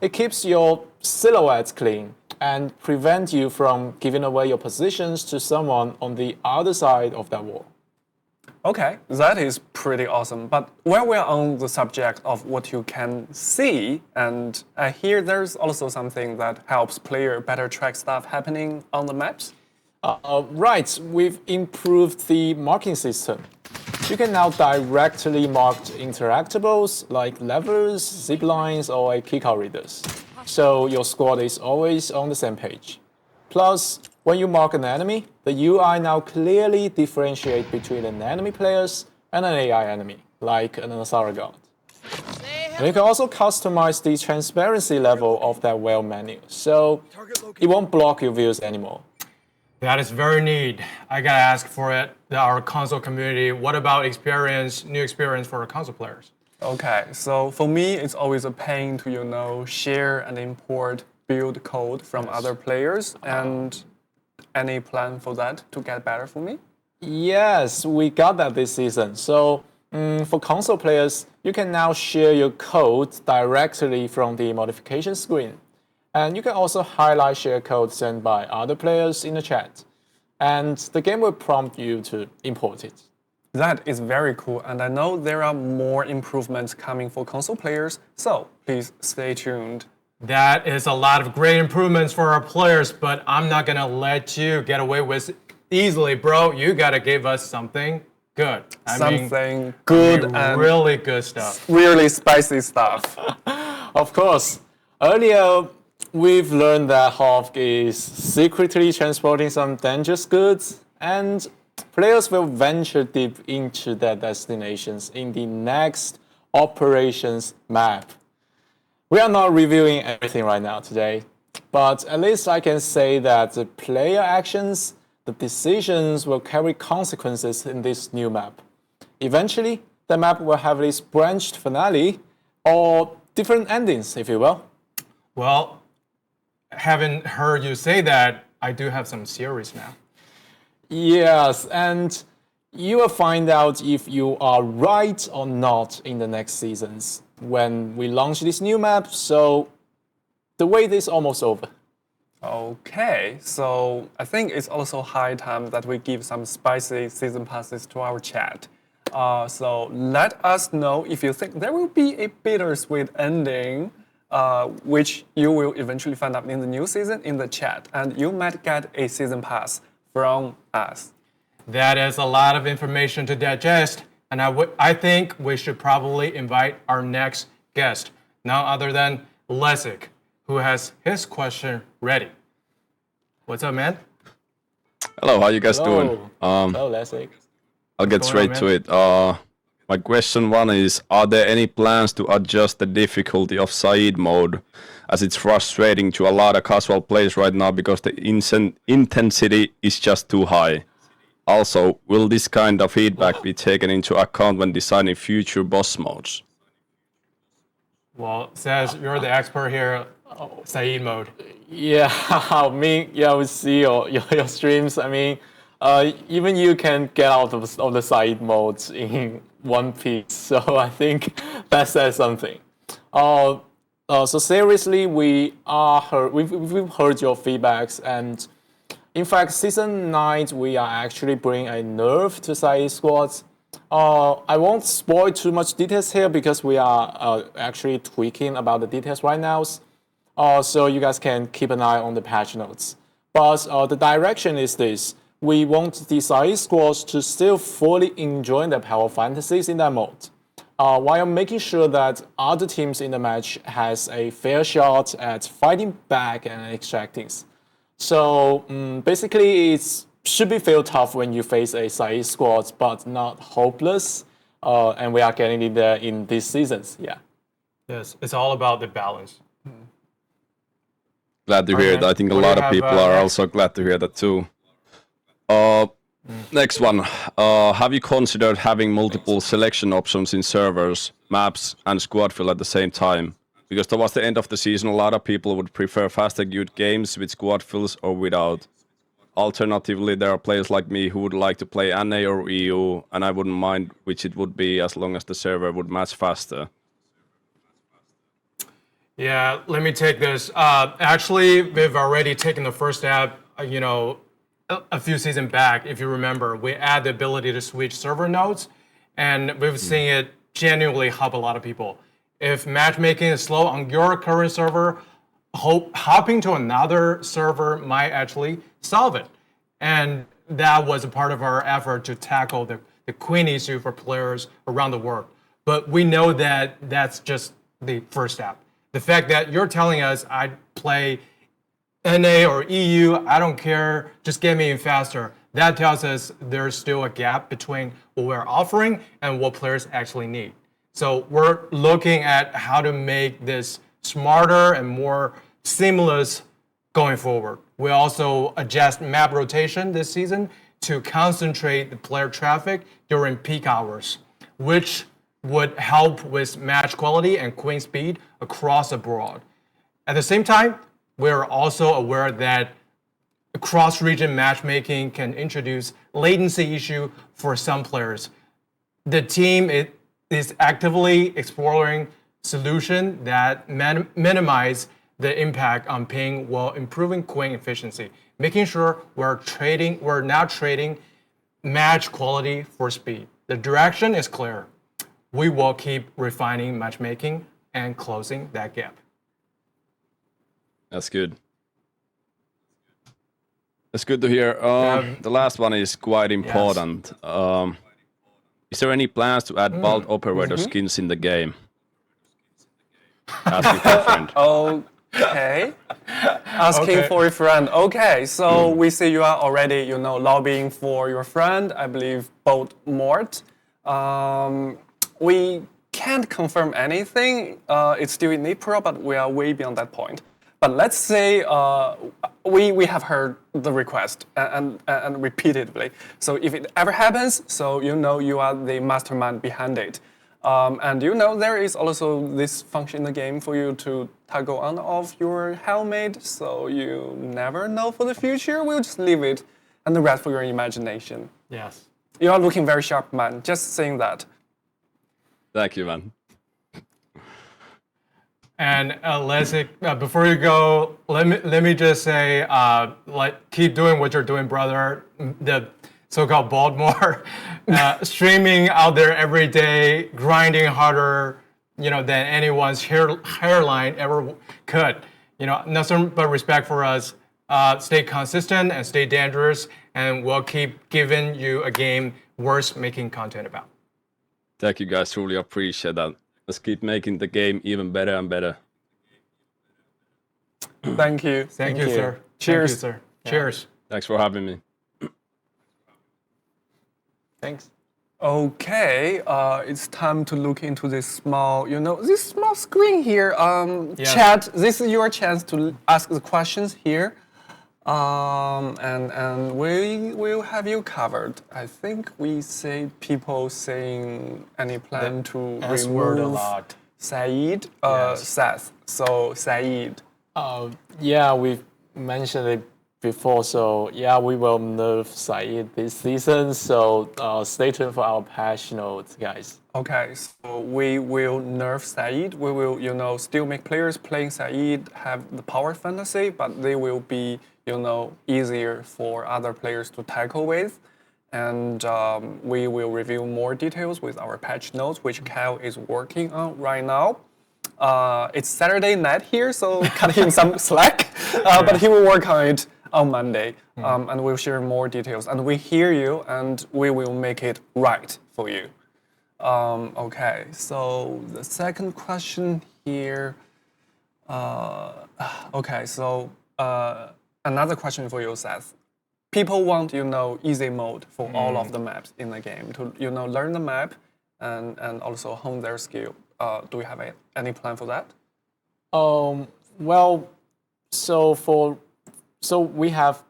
[SPEAKER 9] It keeps your silhouette clean and prevents you from giving away your positions to someone on the other side of that wall.
[SPEAKER 4] Okay, that is pretty awesome. But while we're on the subject of what you can see, and I hear there's also something that helps player better track stuff happening on the maps.
[SPEAKER 9] Right, we've improved the marking system. You can now directly mark interactables like levers, zip lines, or kickout readers. So your squad is always on the same page. Plus, when you mark an enemy, the UI now clearly differentiates between an enemy players and an AI enemy, like an Asara God. And you can also customize the transparency level of that whale menu, so it won't block your views anymore.
[SPEAKER 5] That is very neat. I gotta ask for it, our console community, what about new experience for our console players?
[SPEAKER 4] Okay, so for me, it's always a pain to, share and import build code from other players, and any plan for that to get better for me?
[SPEAKER 9] Yes, we got that this season. So for console players, you can now share your code directly from the modification screen. And you can also highlight share code sent by other players in the chat. And the game will prompt you to import it.
[SPEAKER 4] That is very cool, and I know there are more improvements coming for console players, so please stay tuned.
[SPEAKER 5] That is a lot of great improvements for our players, but I'm not gonna let you get away with it easily, bro. You gotta give us something good.
[SPEAKER 4] Something good and
[SPEAKER 5] really good stuff.
[SPEAKER 4] Really spicy stuff.
[SPEAKER 9] Of course. Earlier, we've learned that Hawk is secretly transporting some dangerous goods, and players will venture deep into their destinations in the next operations map. We are not reviewing everything right now today, but at least I can say that the player actions, the decisions will carry consequences in this new map. Eventually, the map will have this branched finale or different endings, if you will.
[SPEAKER 5] Well, having heard you say that, I do have some theories now.
[SPEAKER 9] Yes, and you will find out if you are right or not in the next seasons when we launch this new map, so the wait is almost over.
[SPEAKER 4] Okay, so I think it's also high time that we give some spicy season passes to our chat. So let us know if you think there will be a bittersweet ending, which you will eventually find out in the new season in the chat, and you might get a season pass from us.
[SPEAKER 5] That is a lot of information to digest, and I think we should probably invite our next guest, none other than Leissik, who has his question ready. What's up, man?
[SPEAKER 10] Hello, how you guys doing?
[SPEAKER 9] Hello, Leissik.
[SPEAKER 10] I'll get straight to it. My question one is, are there any plans to adjust the difficulty of Saeed mode, as it's frustrating to a lot of casual players right now because the intensity is just too high? Also, will this kind of feedback be taken into account when designing future boss modes?
[SPEAKER 5] Well, says you're the expert here, Saeed mode.
[SPEAKER 9] Yeah, we see your streams. I mean, even you can get out of the side modes in one piece. So I think that says something. So seriously, we've heard your feedbacks, and In fact, season 9 we are actually bringing a nerf to Saeed squads. I won't spoil too much details here because we are actually tweaking about the details right now. So you guys can keep an eye on the patch notes. But the direction is this. We want the Saeed squads to still fully enjoy the power fantasies in that mode, while making sure that other teams in the match has a fair shot at fighting back and extracting. So basically, it should be feel tough when you face a Saeed squad, but not hopeless. And we are getting it there in these seasons. Yeah.
[SPEAKER 5] Yes, it's all about the balance.
[SPEAKER 10] Glad to hear it. I think a lot of people are also glad to hear that too. Next one. Have you considered having multiple selection options in servers, maps, and squad fill at the same time? Because towards the end of the season, a lot of people would prefer faster queued games with squad fills or without. Alternatively, there are players like me who would like to play NA or EU, and I wouldn't mind which it would be as long as the server would match faster.
[SPEAKER 5] Yeah, let me take this. Actually, we've already taken the first step, a few seasons back. If you remember, we add the ability to switch server nodes, and we've seen it genuinely help a lot of people. If matchmaking is slow on your current server, hopping to another server might actually solve it. And that was a part of our effort to tackle the queen issue for players around the world. But we know that that's just the first step. The fact that you're telling us I play NA or EU, I don't care, just get me in faster. That tells us there's still a gap between what we're offering and what players actually need. So we're looking at how to make this smarter and more seamless going forward. We also adjust map rotation this season to concentrate the player traffic during peak hours, which would help with match quality and queen speed across the board. At the same time, we're also aware that cross-region matchmaking can introduce latency issue for some players. The team is actively exploring solutions that minimize the impact on ping while improving queen efficiency, making sure we're not trading match quality for speed. The direction is clear. We will keep refining matchmaking and closing that gap.
[SPEAKER 10] That's good. That's good to hear. The last one is quite important. Yes. Is there any plans to add bald operator skins in the game? Asking for a friend.
[SPEAKER 4] Okay. Asking for a friend. Okay, so we see you are already, lobbying for your friend, I believe, Bolt Mort. We can't confirm anything. It's still in April, but we are way beyond that point. But let's say we have heard the request and repeatedly. So if it ever happens, so you are the mastermind behind it. And there is also this function in the game for you to toggle on off your helmet, so you never know for the future. We'll just leave it and the rest for your imagination.
[SPEAKER 5] Yes.
[SPEAKER 4] You are looking very sharp, man. Just saying that.
[SPEAKER 10] Thank you, man.
[SPEAKER 5] And Leissik, before you go, let me just say, keep doing what you're doing, brother. The so-called Baltimore, streaming out there every day, grinding harder, than anyone's hairline ever could. Nothing but respect for us. Stay consistent and stay dangerous, and we'll keep giving you a game worth making content about.
[SPEAKER 10] Thank you, guys. Truly appreciate that. Let's keep making the game even better and better.
[SPEAKER 4] Thank you.
[SPEAKER 5] Thank you, sir.
[SPEAKER 4] Cheers.
[SPEAKER 5] Thank you, sir. Yeah. Cheers.
[SPEAKER 10] Thanks for having me.
[SPEAKER 9] Thanks.
[SPEAKER 4] Okay, it's time to look into this small, this small screen here.
[SPEAKER 5] Yes.
[SPEAKER 4] Chat, this is your chance to ask the questions here. And we will have you covered. I think we see people saying any plan to
[SPEAKER 5] S-word a
[SPEAKER 4] remove
[SPEAKER 5] lot.
[SPEAKER 4] Saeed, Seth. So Saeed.
[SPEAKER 9] Yeah, we've mentioned it before. So yeah, we will nerf Saeed this season. So stay tuned for our patch notes, guys.
[SPEAKER 4] Okay, so we will nerf Said. We will, still make players playing Said have the power fantasy, but they will be, easier for other players to tackle with. And we will review more details with our patch notes, which Cal is working on right now. It's Saturday night here, so cut him some slack. But he will work on it on Monday, and we'll share more details. And we hear you, and we will make it right for you. Okay, so the second question here. Okay, so another question for you, Seth. People want, easy mode for all of the maps in the game to, learn the map and also hone their skill. Do we have any plan for that?
[SPEAKER 9] Well, so we have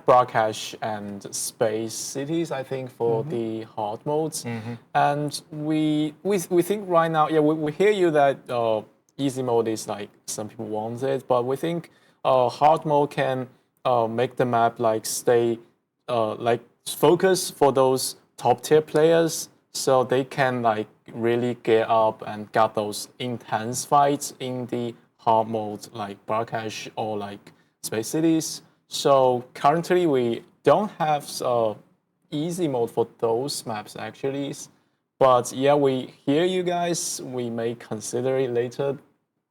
[SPEAKER 9] broadcast and space cities, I think, for the hard modes, and we think right now, we hear you that easy mode is like some people want it, but we think hard mode can make the map like stay like focus for those top tier players, so they can like really get up and get those intense fights in the hard mode like broadcast or like space cities. So currently we don't have easy mode for those maps actually, but yeah, we hear you guys. We may consider it later.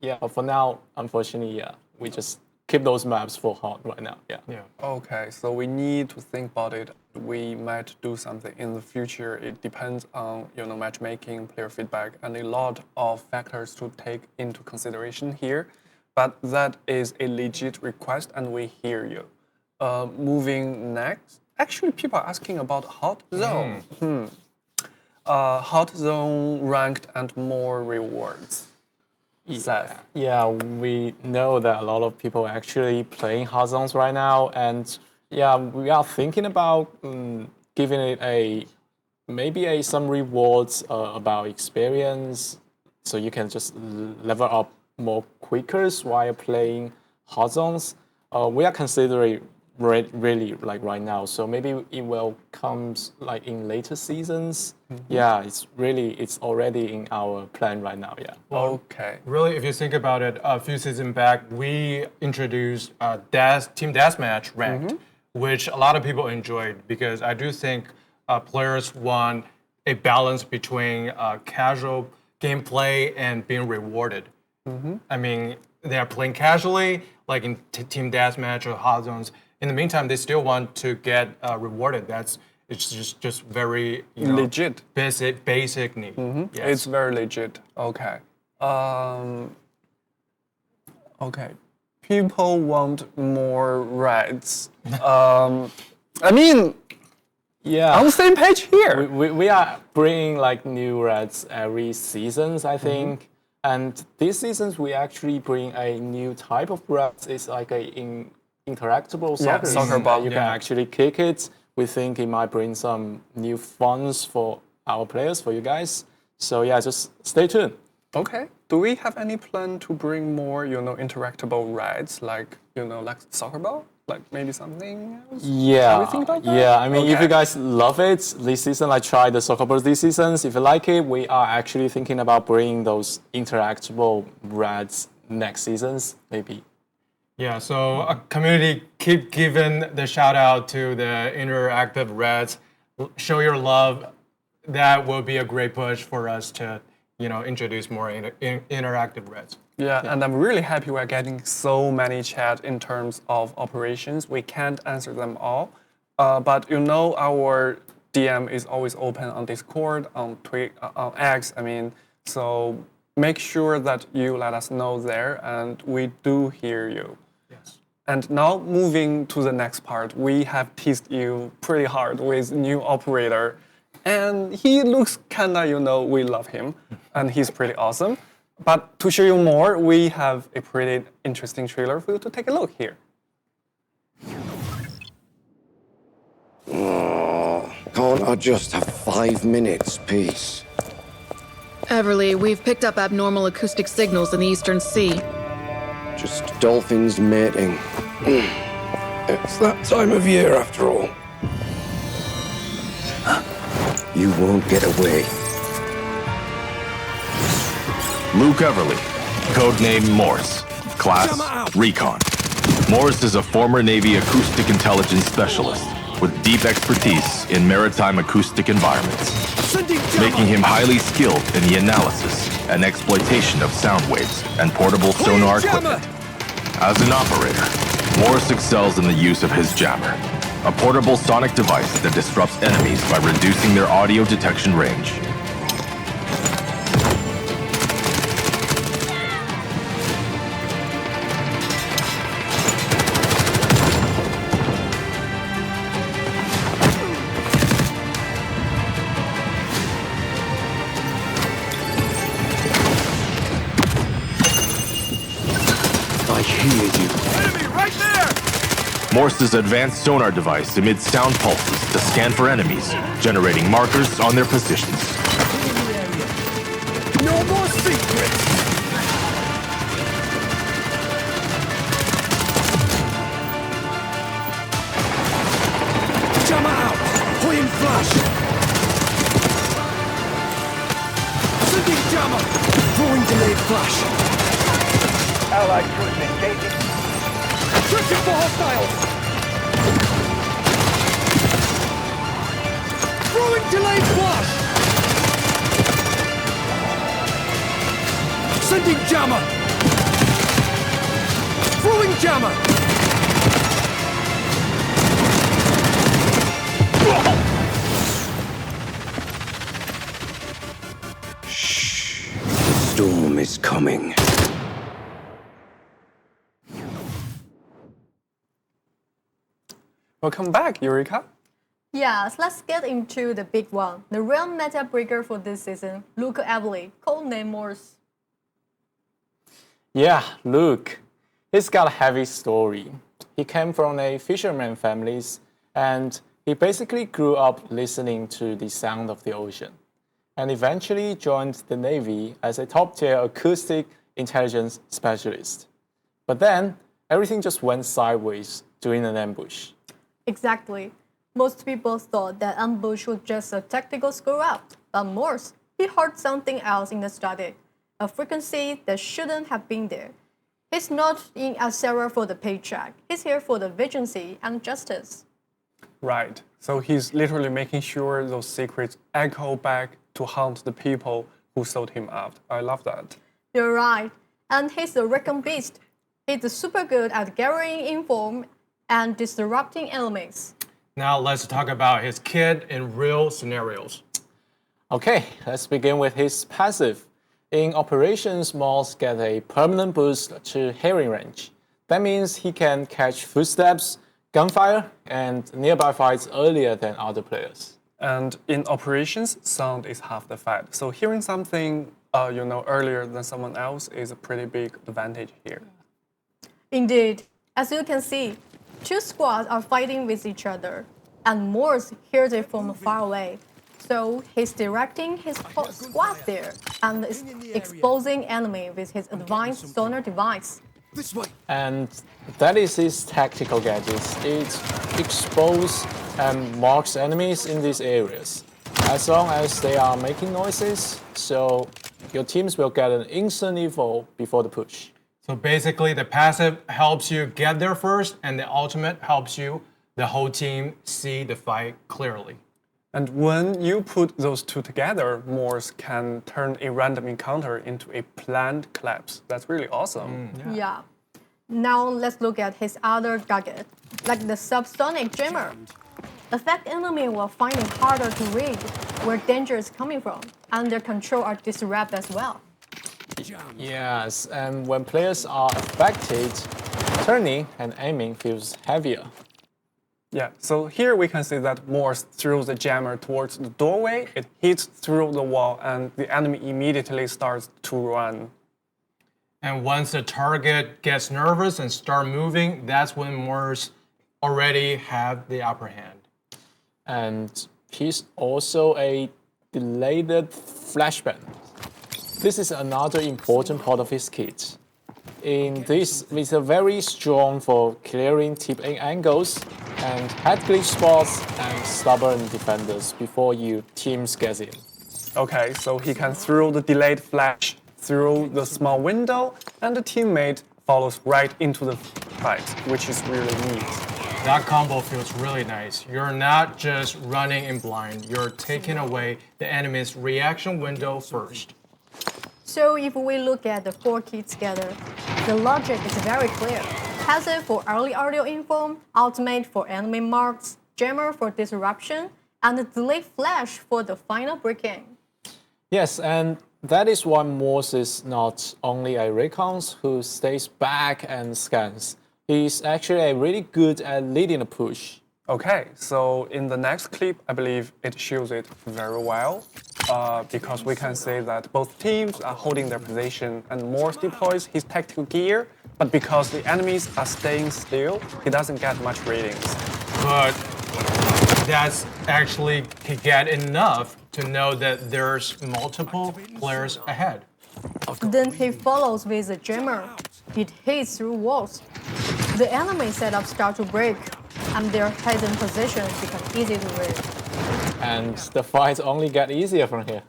[SPEAKER 9] Yeah, but for now, unfortunately, we just keep those maps for hard right now. Yeah.
[SPEAKER 4] Okay, so we need to think about it. We might do something in the future. It depends on matchmaking, player feedback, and a lot of factors to take into consideration here. But that is a legit request, and we hear you. Moving next, actually, people are asking about Hot Zone. Hot Zone ranked and more rewards. Seth.
[SPEAKER 9] Yeah, we know that a lot of people are actually playing Hot Zones right now, and yeah, we are thinking about giving it maybe some rewards about experience, so you can just level up more quicker while playing Hot Zones. We are considering really like right now, so maybe it will come like in later seasons. Yeah, it's already in our plan right now. Yeah.
[SPEAKER 4] Okay.
[SPEAKER 5] Really, if you think about it, a few seasons back, we introduced Team Deathmatch ranked, which a lot of people enjoyed because I do think players want a balance between casual gameplay and being rewarded. I mean, they are playing casually, like in Team Deathmatch or Hot Zones. In the meantime, they still want to get rewarded. It's just very
[SPEAKER 4] legit,
[SPEAKER 5] basic need. Yes.
[SPEAKER 4] It's very legit. Okay. Okay. People want more rides. I mean,
[SPEAKER 9] yeah,
[SPEAKER 4] on the same page here.
[SPEAKER 9] We are bringing like new raids every seasons, I think. And this season we actually bring a new type of raids. It's like interactable soccer ball. You can actually kick it. We think it might bring some new funds for our players, for you guys. So yeah, just stay tuned.
[SPEAKER 4] Okay. Do we have any plan to bring more, interactable rides like soccer ball? Like maybe something else?
[SPEAKER 9] Yeah.
[SPEAKER 4] Can we think about that?
[SPEAKER 9] Yeah, I mean, if you guys love it, this season I tried the soccer balls this season. If you like it, we are actually thinking about bringing those interactable rides next seasons, maybe.
[SPEAKER 5] Yeah, so a community keep giving the shout out to the interactive reds. Show your love. That will be a great push for us to, introduce more interactive reds.
[SPEAKER 4] Yeah, and I'm really happy we're getting so many chat in terms of operations. We can't answer them all, but our DM is always open on Discord, on X. So make sure that you let us know there, and we do hear you.
[SPEAKER 5] Yes.
[SPEAKER 4] And now moving to the next part, we have teased you pretty hard with new operator, and he looks kinda, we love him, and he's pretty awesome. But to show you more, we have a pretty interesting trailer for you to take a look here.
[SPEAKER 8] Can't I just have 5 minutes, peace?
[SPEAKER 11] Everly, we've picked up abnormal acoustic signals in the Eastern Sea.
[SPEAKER 8] Just dolphins mating. It's that time of year, after all. You won't get away.
[SPEAKER 12] Luke Everly, codename Morse, class Recon. Morse is a former Navy acoustic intelligence specialist with deep expertise in maritime acoustic environments, making him highly skilled in the analysis and exploitation of sound waves and portable sonar equipment. As an operator, Morse excels in the use of his jammer, a portable sonic device that disrupts enemies by reducing their audio detection range.
[SPEAKER 3] I hear you.
[SPEAKER 2] Enemy right there!
[SPEAKER 12] Morse's advanced sonar device emits sound pulses to scan for enemies, generating markers on their positions.
[SPEAKER 2] No more secrets! Jammer out! Point flash! Sending jammer! Throwing delayed flash!
[SPEAKER 13] Allied troops engaging.
[SPEAKER 2] Searching for hostiles! Throwing delayed flash! Sending jammer! Throwing jammer!
[SPEAKER 3] Storm is coming.
[SPEAKER 4] Welcome back, Eureka.
[SPEAKER 6] Yes, let's get into the big one. The real meta breaker for this season, Luke Everly, codename Morse.
[SPEAKER 9] Yeah, Luke. He's got a heavy story. He came from a fisherman family, and he basically grew up listening to the sound of the ocean, and eventually joined the Navy as a top-tier acoustic intelligence specialist. But then, everything just went sideways during an ambush.
[SPEAKER 6] Exactly. Most people thought that ambush was just a tactical screw-up, but Morse, he heard something else in the static, a frequency that shouldn't have been there. He's not in Asera for the paycheck, he's here for the vigilancy and justice.
[SPEAKER 4] Right. So he's literally making sure those secrets echo back to haunt the people who sold him out. I love that.
[SPEAKER 6] You're right. And he's a recon beast. He's super good at gathering info and disrupting enemies.
[SPEAKER 5] Now let's talk about his kid in real scenarios.
[SPEAKER 9] Okay, let's begin with his passive. In operations, Morse gets a permanent boost to hearing range. That means he can catch footsteps, gunfire, and nearby fights earlier than other players.
[SPEAKER 4] And in operations, sound is half the fight. So hearing something earlier than someone else is a pretty big advantage here.
[SPEAKER 6] Indeed, as you can see, two squads are fighting with each other, and Morse hears it from far away. So he's directing his squad there and is exposing enemy with his advanced sonar device.
[SPEAKER 2] This way!
[SPEAKER 9] And that is his tactical gadgets. It exposes and marks enemies in these areas. As long as they are making noises, so your teams will get an instant info before the push.
[SPEAKER 5] So basically, the passive helps you get there first, and the ultimate helps you, the whole team, see the fight clearly.
[SPEAKER 4] And when you put those two together, Morse can turn a random encounter into a planned collapse. That's really awesome.
[SPEAKER 6] Yeah. Now let's look at his other gadget, like the subsonic jammer. Affect enemy will find it harder to read where danger is coming from, and their control are disrupted as well.
[SPEAKER 9] Yes, and when players are affected, turning and aiming feels heavier.
[SPEAKER 4] Yeah, so here we can see that Morse throws the jammer towards the doorway, it hits through the wall, and the enemy immediately starts to run.
[SPEAKER 5] And once the target gets nervous and start moving, that's when Morse already have the upper hand.
[SPEAKER 9] And he's also a delayed flashbang. This is another important part of his kit. In this, it's very strong for clearing tip-in angles and head glitch spots and stubborn defenders before your teams get in.
[SPEAKER 4] Okay, so he can throw the delayed flash through the small window, and the teammate follows right into the fight, which is really neat.
[SPEAKER 5] That combo feels really nice. You're not just running in blind, you're taking away the enemy's reaction window first.
[SPEAKER 6] So if we look at the 4 keys together, the logic is very clear. Passive for early audio inform, ultimate for enemy marks, jammer for disruption, and the delay flash for the final break-in.
[SPEAKER 9] Yes, and that is why Morse is not only a recon who stays back and scans. He's actually really good at leading a push.
[SPEAKER 4] Okay, so in the next clip, I believe it shows it very well, because we can say that both teams are holding their position and Morse deploys his tactical gear, but because the enemies are staying still, he doesn't get much readings.
[SPEAKER 5] But that's actually can get enough to know that there's multiple players ahead.
[SPEAKER 6] Then he follows with a jammer. It hits through walls. The enemy setup start to break, and their hidden positions become easy to read.
[SPEAKER 9] And the fights only get easier from here.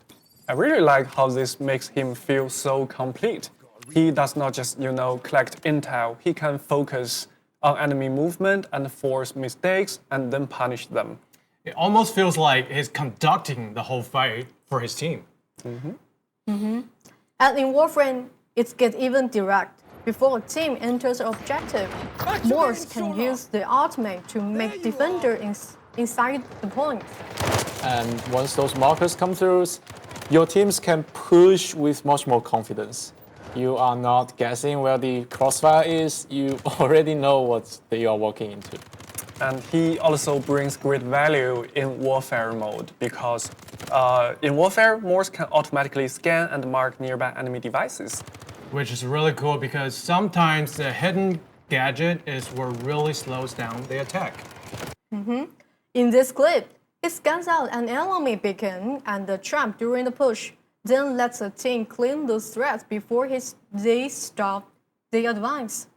[SPEAKER 4] I really like how this makes him feel so complete. He does not just, collect intel, he can focus on enemy movement and force mistakes and then punish them.
[SPEAKER 5] It almost feels like he's conducting the whole fight for his team.
[SPEAKER 6] And in Warframe, it gets even direct. Before a team enters an objective, Morse can use the ultimate to make defender inside the point.
[SPEAKER 9] And once those markers come through, your teams can push with much more confidence. You are not guessing where the crossfire is, you already know what they are walking into.
[SPEAKER 4] And he also brings great value in warfare mode because in warfare, Morse can automatically scan and mark nearby enemy devices.
[SPEAKER 5] Which is really cool because sometimes the hidden gadget is what really slows down the attack.
[SPEAKER 6] In this clip, it scans out an enemy beacon and the trap during the push, then lets the team clean those threats before they stop the advance.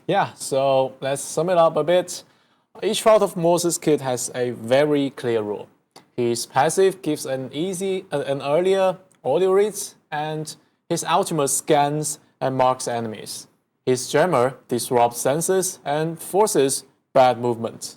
[SPEAKER 9] Yeah, so let's sum it up a bit. Each part of Morse's kit has a very clear rule. His passive gives an earlier audio reads, and his ultimate scans and marks enemies. His jammer disrupts senses and forces bad movement.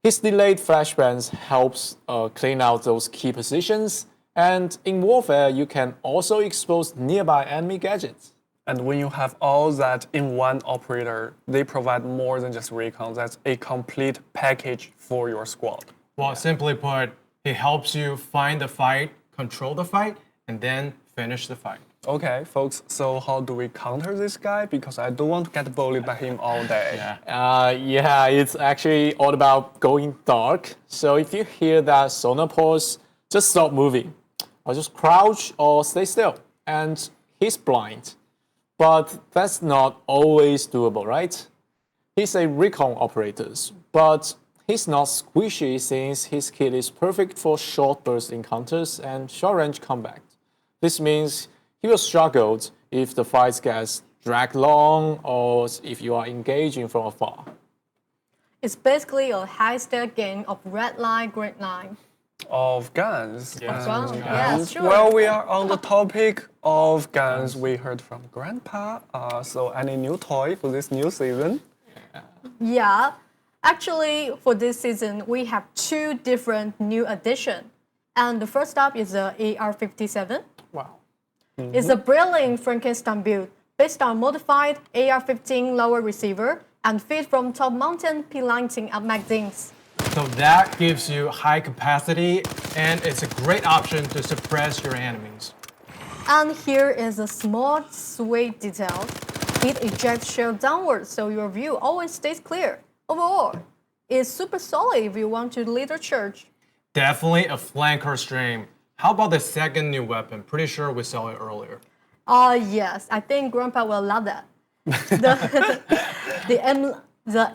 [SPEAKER 9] His delayed flashbangs helps clean out those key positions, and in warfare you can also expose nearby enemy gadgets.
[SPEAKER 4] And when you have all that in one operator, they provide more than just recon. That's a complete package for your squad.
[SPEAKER 5] Well, simply put, he helps you find the fight, control the fight, and then finish the fight.
[SPEAKER 4] Okay, folks, so how do we counter this guy? Because I don't want to get bullied by him all day.
[SPEAKER 9] Yeah, it's actually all about going dark. So if you hear that sonar pulse, just stop moving. Or just crouch or stay still. And he's blind. But that's not always doable, right? He's a recon operator, but he's not squishy since his kit is perfect for short burst encounters and short range combat. This means he will struggle if the fight gets dragged long or if you are engaging from afar.
[SPEAKER 6] It's basically a high-stat game of red line, green line.
[SPEAKER 4] Of guns.
[SPEAKER 6] Yeah, sure.
[SPEAKER 4] Well, we are on the topic of guns. We heard from Grandpa. So any new toy for this new season?
[SPEAKER 6] Yeah, actually for this season, we have 2 different new additions. And the first up is the AR-57.
[SPEAKER 9] Wow.
[SPEAKER 6] It's a brilliant Frankenstein build based on modified AR-15 lower receiver and fit from top-mounted P-lighting magazines.
[SPEAKER 5] So that gives you high capacity, and it's a great option to suppress your enemies.
[SPEAKER 6] And here is a small, sweet detail. It ejects shell downwards, so your view always stays clear. Overall, it's super solid if you want to lead a charge.
[SPEAKER 5] Definitely a flanker stream. How about the second new weapon? Pretty sure we saw it earlier.
[SPEAKER 6] Yes, I think Grandpa will love that. The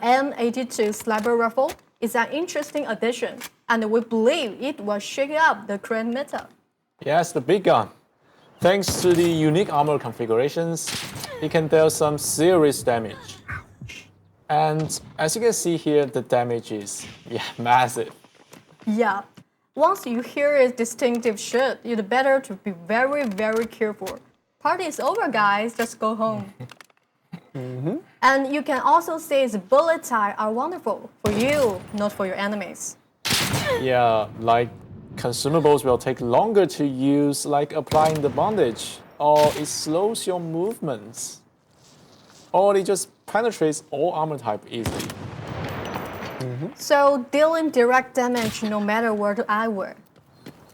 [SPEAKER 6] M82 Sniper Rifle is an interesting addition, and we believe it will shake up the current meta.
[SPEAKER 9] Yes, the big gun. Thanks to the unique armor configurations, it can deal some serious damage. And as you can see here, the damage is massive.
[SPEAKER 6] Yeah, once you hear its distinctive shot, it's better to be very, very careful. Party is over, guys. Just go home. And you can also see its bullet time are wonderful for you, not for your enemies.
[SPEAKER 9] Yeah, like consumables will take longer to use, like applying the bondage, or it slows your movements, or it just penetrates all armor type easily.
[SPEAKER 6] So dealing direct damage no matter where I were.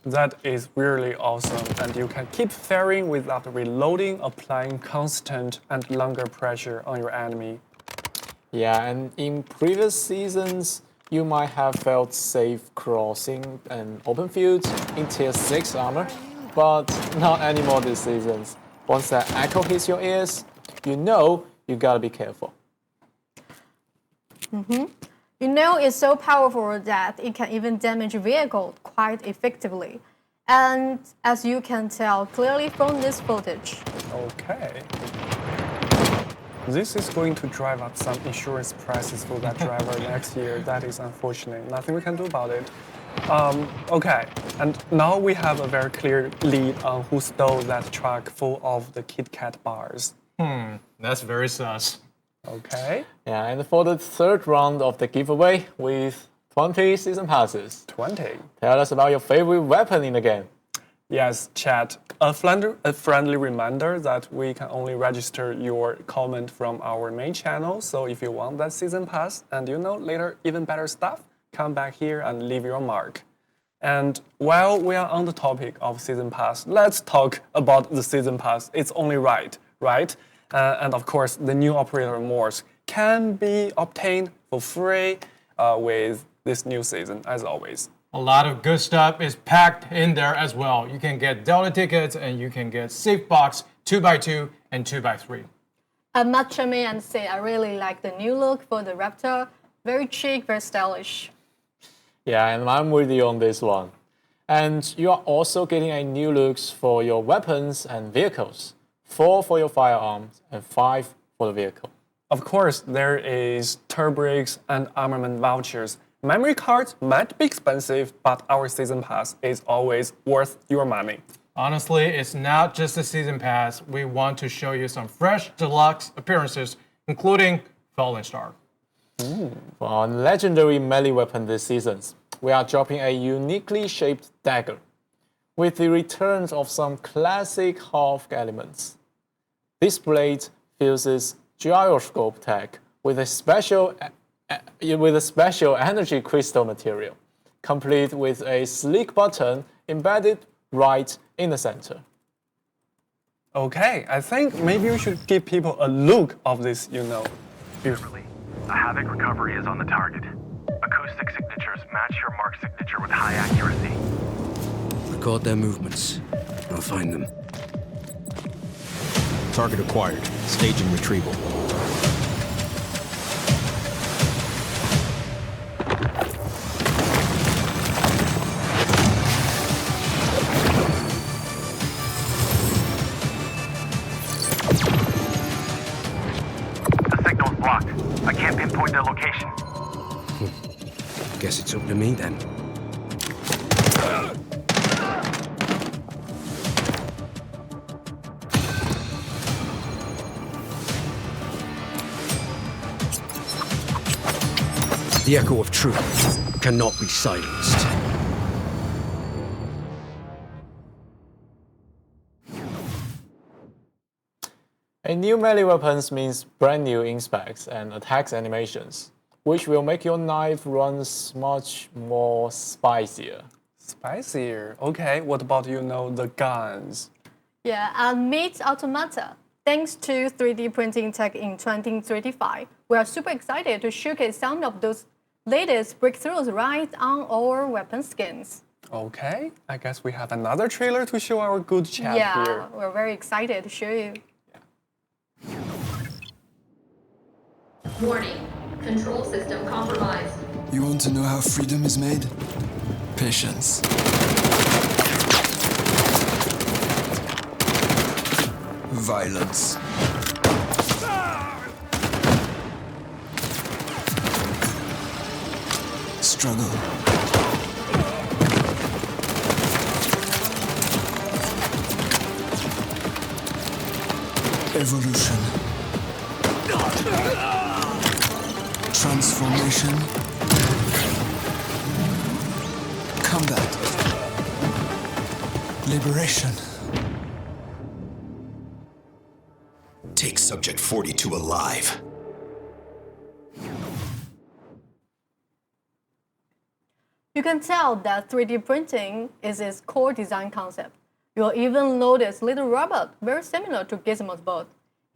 [SPEAKER 4] That is really awesome, and you can keep firing without reloading, applying constant and longer pressure on your enemy.
[SPEAKER 9] Yeah, and in previous seasons, you might have felt safe crossing an open field in tier 6 armor, but not anymore this season. Once that echo hits your ears, you know you gotta be careful.
[SPEAKER 6] You know it's so powerful that it can even damage vehicle quite effectively. And as you can tell clearly from this footage.
[SPEAKER 4] Okay. This is going to drive up some insurance prices for that driver next year. That is unfortunate. Nothing we can do about it. Okay, and now we have a very clear lead on who stole that truck full of the Kit Kat bars.
[SPEAKER 5] That's very sus.
[SPEAKER 4] Okay.
[SPEAKER 9] Yeah, and for the third round of the giveaway with 20 season passes.
[SPEAKER 4] 20.
[SPEAKER 9] Tell us about your favorite weapon in the game.
[SPEAKER 4] Yes, chat. A friendly reminder that we can only register your comment from our main channel. So if you want that season pass and later even better stuff, come back here and leave your mark. And while we are on the topic of season pass, let's talk about the season pass. It's only right? And of course, the new operator Morse can be obtained for free with this new season, as always.
[SPEAKER 5] A lot of good stuff is packed in there as well. You can get Delta tickets and you can get safe box 2x2 and 2x3.
[SPEAKER 6] I must chime in and say I really like the new look for the Raptor. Very chic, very stylish.
[SPEAKER 9] Yeah, and I'm with you on this one. And you are also getting a new looks for your weapons and vehicles. 4 for your firearms and 5 for the vehicle.
[SPEAKER 4] Of course, there is turbrigs and armament vouchers. Memory cards might be expensive, but our season pass is always worth your money.
[SPEAKER 5] Honestly, it's not just a season pass. We want to show you some fresh deluxe appearances, including Fallen Star.
[SPEAKER 9] For our legendary melee weapon this season, we are dropping a uniquely shaped dagger with the return of some classic Hawk elements. This blade fuses gyroscope tech with a special energy crystal material, complete with a sleek button embedded right in the center.
[SPEAKER 4] Okay, I think maybe we should give people a look of this,
[SPEAKER 12] Beautifully. A Havoc recovery is on the target. Acoustic signatures match your mark signature with high accuracy.
[SPEAKER 3] Record their movements. I'll find them.
[SPEAKER 2] Target acquired. Staging retrieval.
[SPEAKER 12] The signal's blocked. I can't pinpoint their location.
[SPEAKER 3] Guess it's up to me then. The echo of truth cannot be silenced.
[SPEAKER 9] A new melee weapons means brand new inspects and attacks animations, which will make your knife runs much more spicier.
[SPEAKER 4] Spicier? Okay, what about, the guns?
[SPEAKER 6] Yeah, and meet automata. Thanks to 3D printing tech in 2035, we are super excited to showcase some of those latest breakthroughs right on our weapon skins.
[SPEAKER 4] Okay, I guess we have another trailer to show our good chat
[SPEAKER 6] Yeah,
[SPEAKER 4] here.
[SPEAKER 6] we're very excited to show you.
[SPEAKER 14] Warning, control system compromised.
[SPEAKER 15] You want to know how freedom is made? Patience. Violence. Struggle. Evolution. Transformation. Combat. Liberation.
[SPEAKER 16] Take Subject 42 alive.
[SPEAKER 6] You can tell that 3D printing is its core design concept. You'll even notice little robot very similar to Gizmo's bot,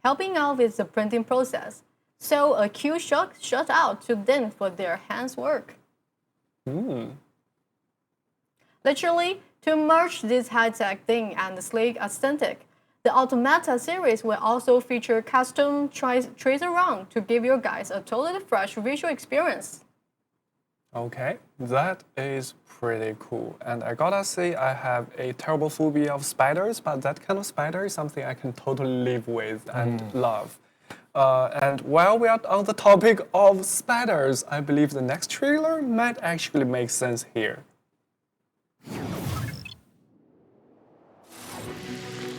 [SPEAKER 6] helping out with the printing process. So a huge shout out to them for their hands work. Literally, to merge this high-tech thing and the sleek aesthetic, the Automata series will also feature custom tracer run to give your guys a totally fresh visual experience.
[SPEAKER 4] Okay, that is pretty cool. And I gotta say, I have a terrible phobia of spiders, but that kind of spider is something I can totally live with and love. And while we are on the topic of spiders, I believe the next trailer might actually make sense here.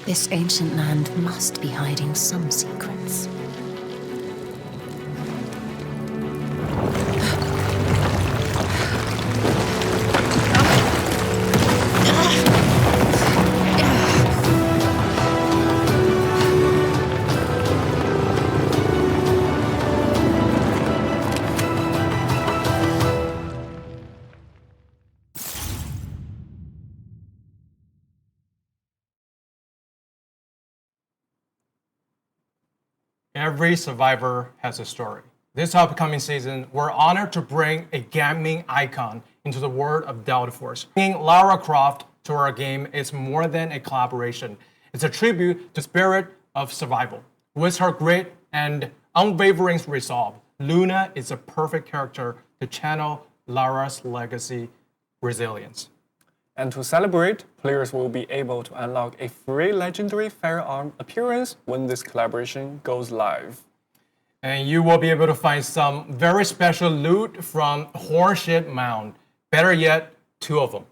[SPEAKER 17] This ancient land must be hiding some secrets.
[SPEAKER 5] Every survivor has a story. This upcoming season, we're honored to bring a gaming icon into the world of Delta Force. Bringing Lara Croft to our game is more than a collaboration. It's a tribute to the spirit of survival. With her grit and unwavering resolve, Luna is a perfect character to channel Lara's legacy resilience.
[SPEAKER 4] And to celebrate, players will be able to unlock a free legendary firearm appearance when this collaboration goes live.
[SPEAKER 5] And you will be able to find some very special loot from Hornship Mound. Better yet, 2 of them.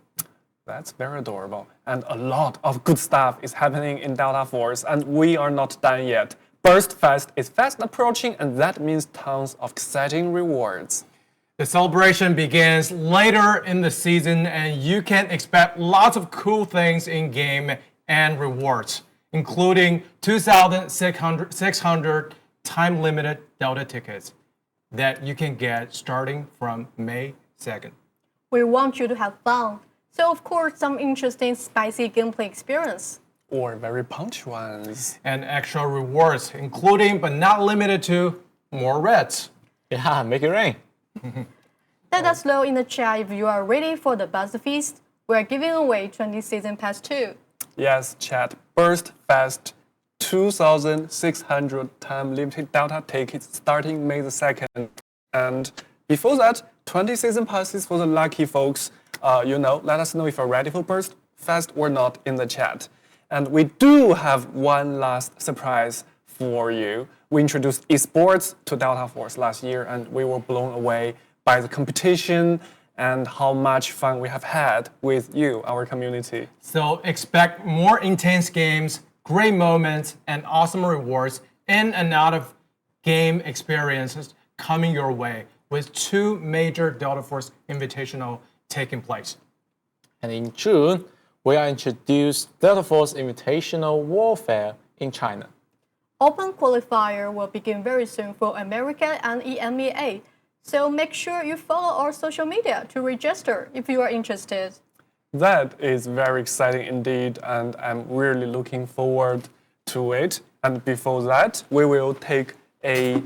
[SPEAKER 4] That's very adorable. And a lot of good stuff is happening in Delta Force, and we are not done yet. Burst Fest is fast approaching, and that means tons of exciting rewards.
[SPEAKER 5] The celebration begins later in the season, and you can expect lots of cool things in game and rewards, including 2,600 time-limited Delta tickets that you can get starting from May 2nd.
[SPEAKER 6] We want you to have fun, so of course some interesting spicy gameplay experience.
[SPEAKER 4] Or very punchy ones.
[SPEAKER 5] And extra rewards, including but not limited to more reds.
[SPEAKER 9] Yeah, make it rain.
[SPEAKER 6] Let us know in the chat if you are ready for the Buzz Feast. We are giving away 20 Season Pass 2.
[SPEAKER 4] Yes, chat. Burst Fest 2,600 time limited Delta tickets starting May the 2nd. And before that, 20 Season Passes for the lucky folks. Let us know if you're ready for Burst Fest or not in the chat. And we do have one last surprise for you. We introduced esports to Delta Force last year, and we were blown away by the competition and how much fun we have had with you, our community.
[SPEAKER 5] So expect more intense games, great moments, and awesome rewards in and out of game experiences coming your way with 2 major Delta Force Invitational taking place.
[SPEAKER 9] And in June, we are introduced Delta Force Invitational Warfare in China.
[SPEAKER 6] Open qualifier will begin very soon for America and EMEA. So make sure you follow our social media to register if you are interested.
[SPEAKER 4] That is very exciting indeed, and I'm really looking forward to it. And before that, we will take a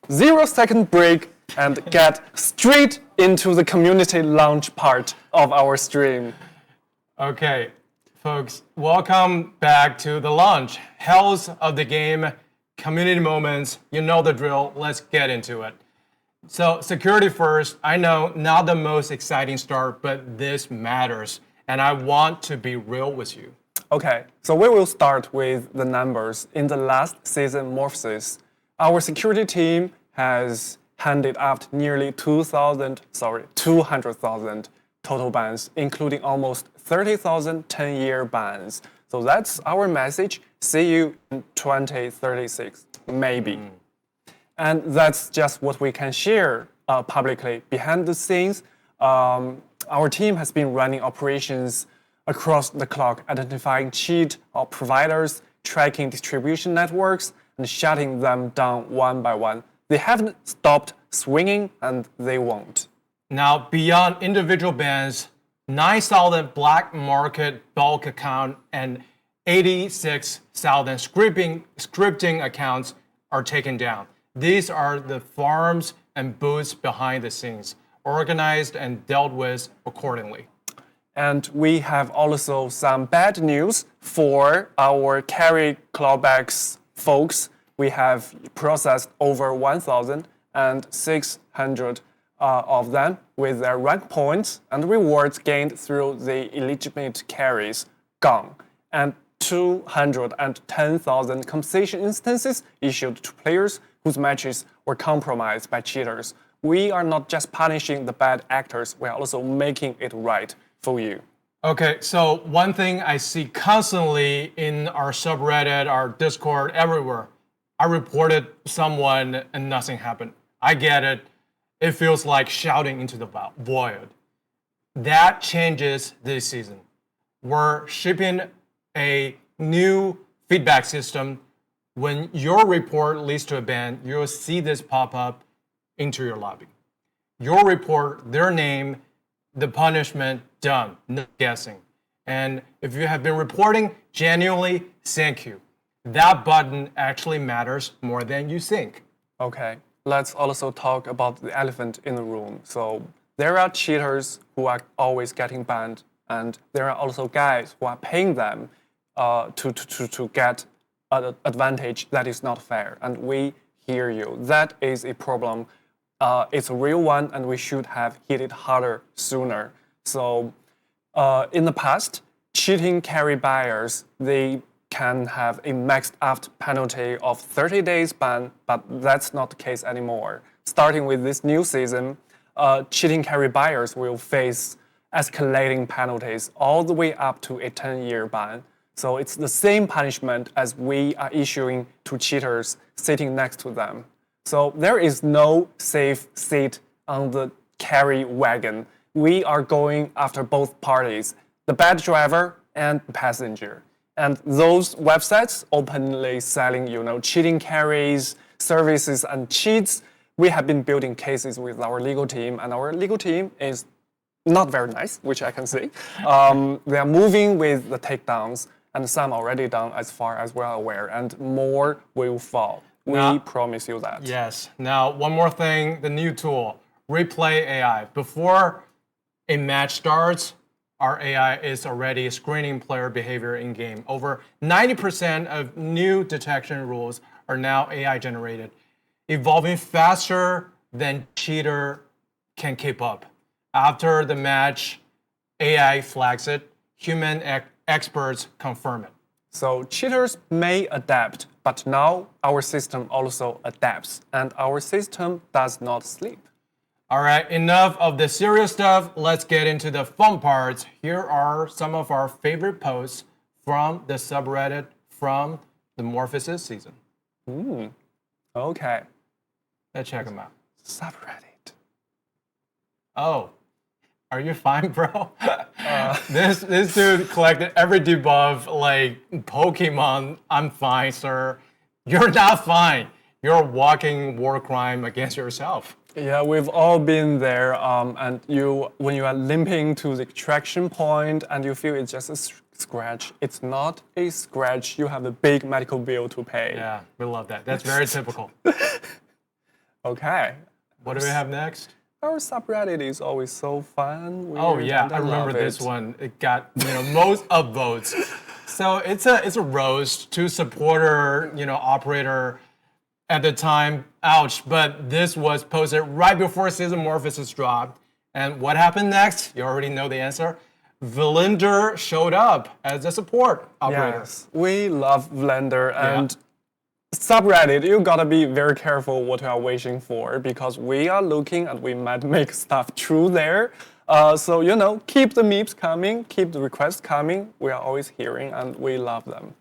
[SPEAKER 4] 0-second break and get straight into the community launch part of our stream.
[SPEAKER 5] Okay, folks, welcome back to the launch. Hells of the game, community moments, you know the drill, let's get into it. So security first, I know not the most exciting start, but this matters, and I want to be real with you.
[SPEAKER 4] Okay, so we will start with the numbers. In the last season Morpheus, our security team has handed out nearly 200,000 total bans, including almost 30,000 10-year bans. So that's our message. See you in 2036, maybe. And that's just what we can share publicly. Behind the scenes, our team has been running operations across the clock, identifying cheat providers, tracking distribution networks, and shutting them down one by one. They haven't stopped swinging, and they won't.
[SPEAKER 5] Now, beyond individual bans, 9,000 black market bulk account and 86,000 scripting accounts are taken down. These are the farms and booths behind the scenes, organized and dealt with accordingly.
[SPEAKER 4] And we have also some bad news for our carry clawbacks folks. We have processed over 1,600 of them with their rank points and rewards gained through the illegitimate carries gone, and 210,000 compensation instances issued to players whose matches were compromised by cheaters. We are not just punishing the bad actors, we are also making it right for you.
[SPEAKER 5] Okay, so one thing I see constantly in our subreddit, our Discord, everywhere, I reported someone and nothing happened. I get it. It feels like shouting into the void. That changes this season. We're shipping a new feedback system. When your report leads to a ban, you'll see this pop up into your lobby. Your report, their name, the punishment, done, no guessing. And if you have been reporting genuinely, thank you. That button actually matters more than you think.
[SPEAKER 4] Okay, let's also talk about the elephant in the room. So there are cheaters who are always getting banned, and there are also guys who are paying them to get an advantage that is not fair. And we hear you. That is a problem. It's a real one, and we should have hit it harder sooner. So in the past, cheating carry buyers, they can have a maxed out penalty of 30 days ban, but that's not the case anymore. Starting with this new season, cheating carry buyers will face escalating penalties all the way up to a 10-year ban. So it's the same punishment as we are issuing to cheaters sitting next to them. So there is no safe seat on the carry wagon. We are going after both parties, the bad driver and the passenger. And those websites openly selling, cheating carries, services, and cheats. We have been building cases with our legal team, and our legal team is not very nice, which I can see. They are moving with the takedowns, and some already done as far as we're aware, and more will fall. We promise you that.
[SPEAKER 5] Yes. Now, one more thing, the new tool, Replay AI. Before a match starts, our AI is already screening player behavior in-game. Over 90% of new detection rules are now AI generated, evolving faster than cheater can keep up. After the match, AI flags it, human experts confirm it.
[SPEAKER 4] So cheaters may adapt, but now our system also adapts, and our system does not sleep.
[SPEAKER 5] All right, enough of the serious stuff. Let's get into the fun parts. Here are some of our favorite posts from the subreddit from the Morpheus season.
[SPEAKER 4] Okay.
[SPEAKER 5] Let's check them out.
[SPEAKER 4] Subreddit.
[SPEAKER 5] Oh, are you fine, bro? This dude collected every debuff like Pokemon. I'm fine, sir. You're not fine. You're a walking war crime against yourself.
[SPEAKER 4] Yeah, we've all been there. And when you are limping to the extraction point and you feel it's just a scratch, it's not a scratch. You have a big medical bill to pay.
[SPEAKER 5] Yeah, we love that. That's very typical.
[SPEAKER 4] Okay.
[SPEAKER 5] What do we have next?
[SPEAKER 4] Our subreddit is always so fun.
[SPEAKER 5] Oh yeah, I remember this one. It got most upvotes. So it's a roast to supporter operator at the time. Ouch! But this was posted right before season Morpheus dropped. And what happened next? You already know the answer. Vlinder showed up as a support operator.
[SPEAKER 4] Yes, we love Vlinder and. Subreddit, you gotta be very careful what you are wishing for because we are looking and we might make stuff true there. So, keep the memes coming, keep the requests coming. We are always hearing and we love them.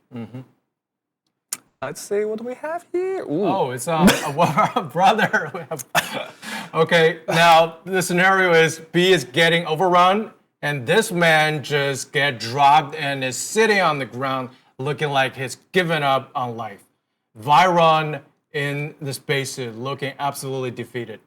[SPEAKER 4] Let's see what we have here. Ooh.
[SPEAKER 5] Oh, it's a brother. Okay, now the scenario is B is getting overrun, and this man just get dropped and is sitting on the ground looking like he's given up on life. Vyron in the spacesuit looking absolutely defeated.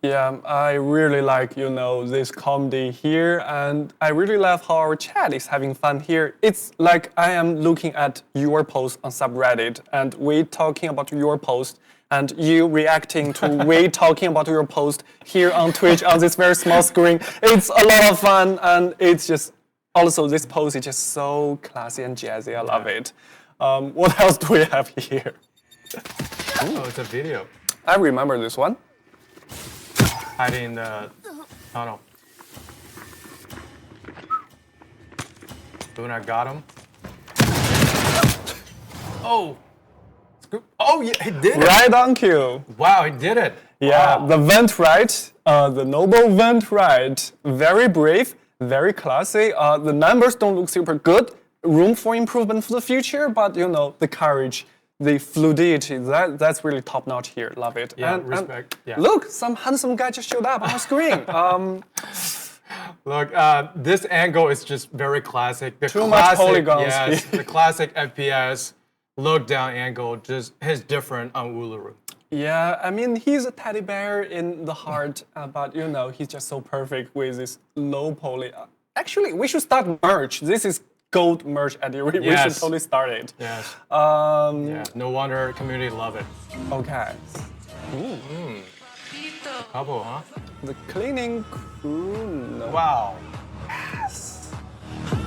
[SPEAKER 4] Yeah, I really like, this comedy here, and I really love how our chat is having fun here. It's like I am looking at your post on subreddit, and we talking about your post, and you reacting to we talking about your post here on Twitch on this very small screen. It's a lot of fun, and it's just, also this post is just so classy and jazzy. I love it. What else do we have here?
[SPEAKER 5] Oh, it's a video.
[SPEAKER 4] I remember this one.
[SPEAKER 5] Hiding in the tunnel. Luna got him. Oh! Oh, yeah, he did it!
[SPEAKER 4] Right on cue.
[SPEAKER 5] Wow, he did it.
[SPEAKER 4] Yeah,
[SPEAKER 5] wow.
[SPEAKER 4] The vent right, the noble vent right. Very brave, very classy. The numbers don't look super good. Room for improvement for the future, but the courage, the fluidity, that's really top notch here. Love it.
[SPEAKER 5] Yeah,
[SPEAKER 4] and,
[SPEAKER 5] respect. Yeah.
[SPEAKER 4] Look, some handsome guy just showed up on our screen.
[SPEAKER 5] Look, this angle is just very classic. The
[SPEAKER 4] Too
[SPEAKER 5] classic,
[SPEAKER 4] much polygons.
[SPEAKER 5] Yes, the classic FPS look down angle just is different on Uluru.
[SPEAKER 4] Yeah, I mean, he's a teddy bear in the heart, but he's just so perfect with this low poly. Actually, we should start merch. This is gold merch, Eddie. We should totally start it.
[SPEAKER 5] Yes.
[SPEAKER 4] Yeah,
[SPEAKER 5] no wonder community love it.
[SPEAKER 4] Okay.
[SPEAKER 5] Ooh. Couple, huh?
[SPEAKER 4] The cleaning crew. No.
[SPEAKER 5] Wow. Yes.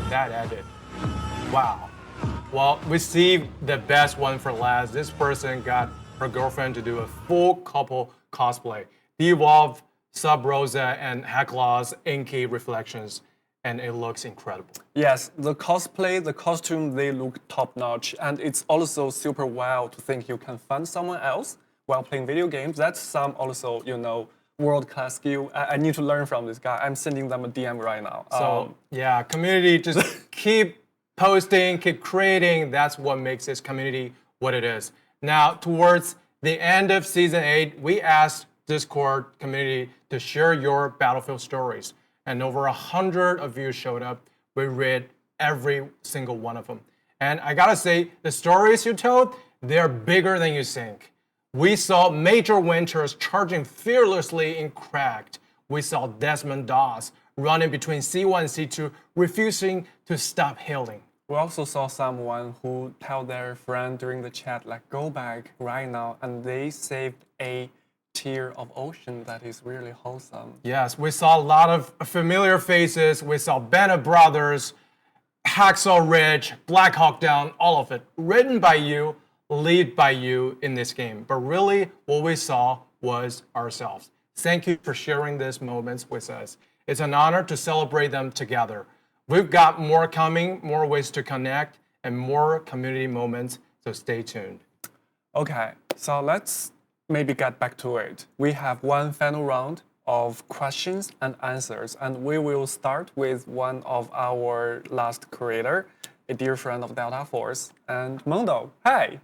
[SPEAKER 5] That edit. Wow. Well, we see the best one for last. This person got her girlfriend to do a full couple cosplay. Devolve, Sub Rosa, and Hecklaw's inky reflections. And it looks incredible.
[SPEAKER 4] Yes, the cosplay, the costume, they look top notch. And it's also super wild to think you can find someone else while playing video games. That's some also, world-class skill. I need to learn from this guy. I'm sending them a DM right now.
[SPEAKER 5] So, yeah, community, just keep posting, keep creating. That's what makes this community what it is. Now, towards the end of Season 8, we asked Discord community to share your Battlefield stories. And over 100 of you showed up. We read every single one of them. And I gotta say, the stories you told, they're bigger than you think. We saw Major Winters charging fearlessly in Cracked. We saw Desmond Dawes running between C1 and C2, refusing to stop healing.
[SPEAKER 4] We also saw someone who tell their friend during the chat, go back right now, and they saved a tier of ocean that is really wholesome.
[SPEAKER 5] Yes, we saw a lot of familiar faces. We saw Bennett Brothers, Hacksaw Ridge, Black Hawk Down, all of it. Written by you, led by you in this game. But really, what we saw was ourselves. Thank you for sharing these moments with us. It's an honor to celebrate them together. We've got more coming, more ways to connect, and more community moments, so stay tuned.
[SPEAKER 4] Okay, so let's maybe get back to it. We have one final round of questions and answers, and we will start with one of our last creator, a dear friend of Delta Force, and Mendo. Hey!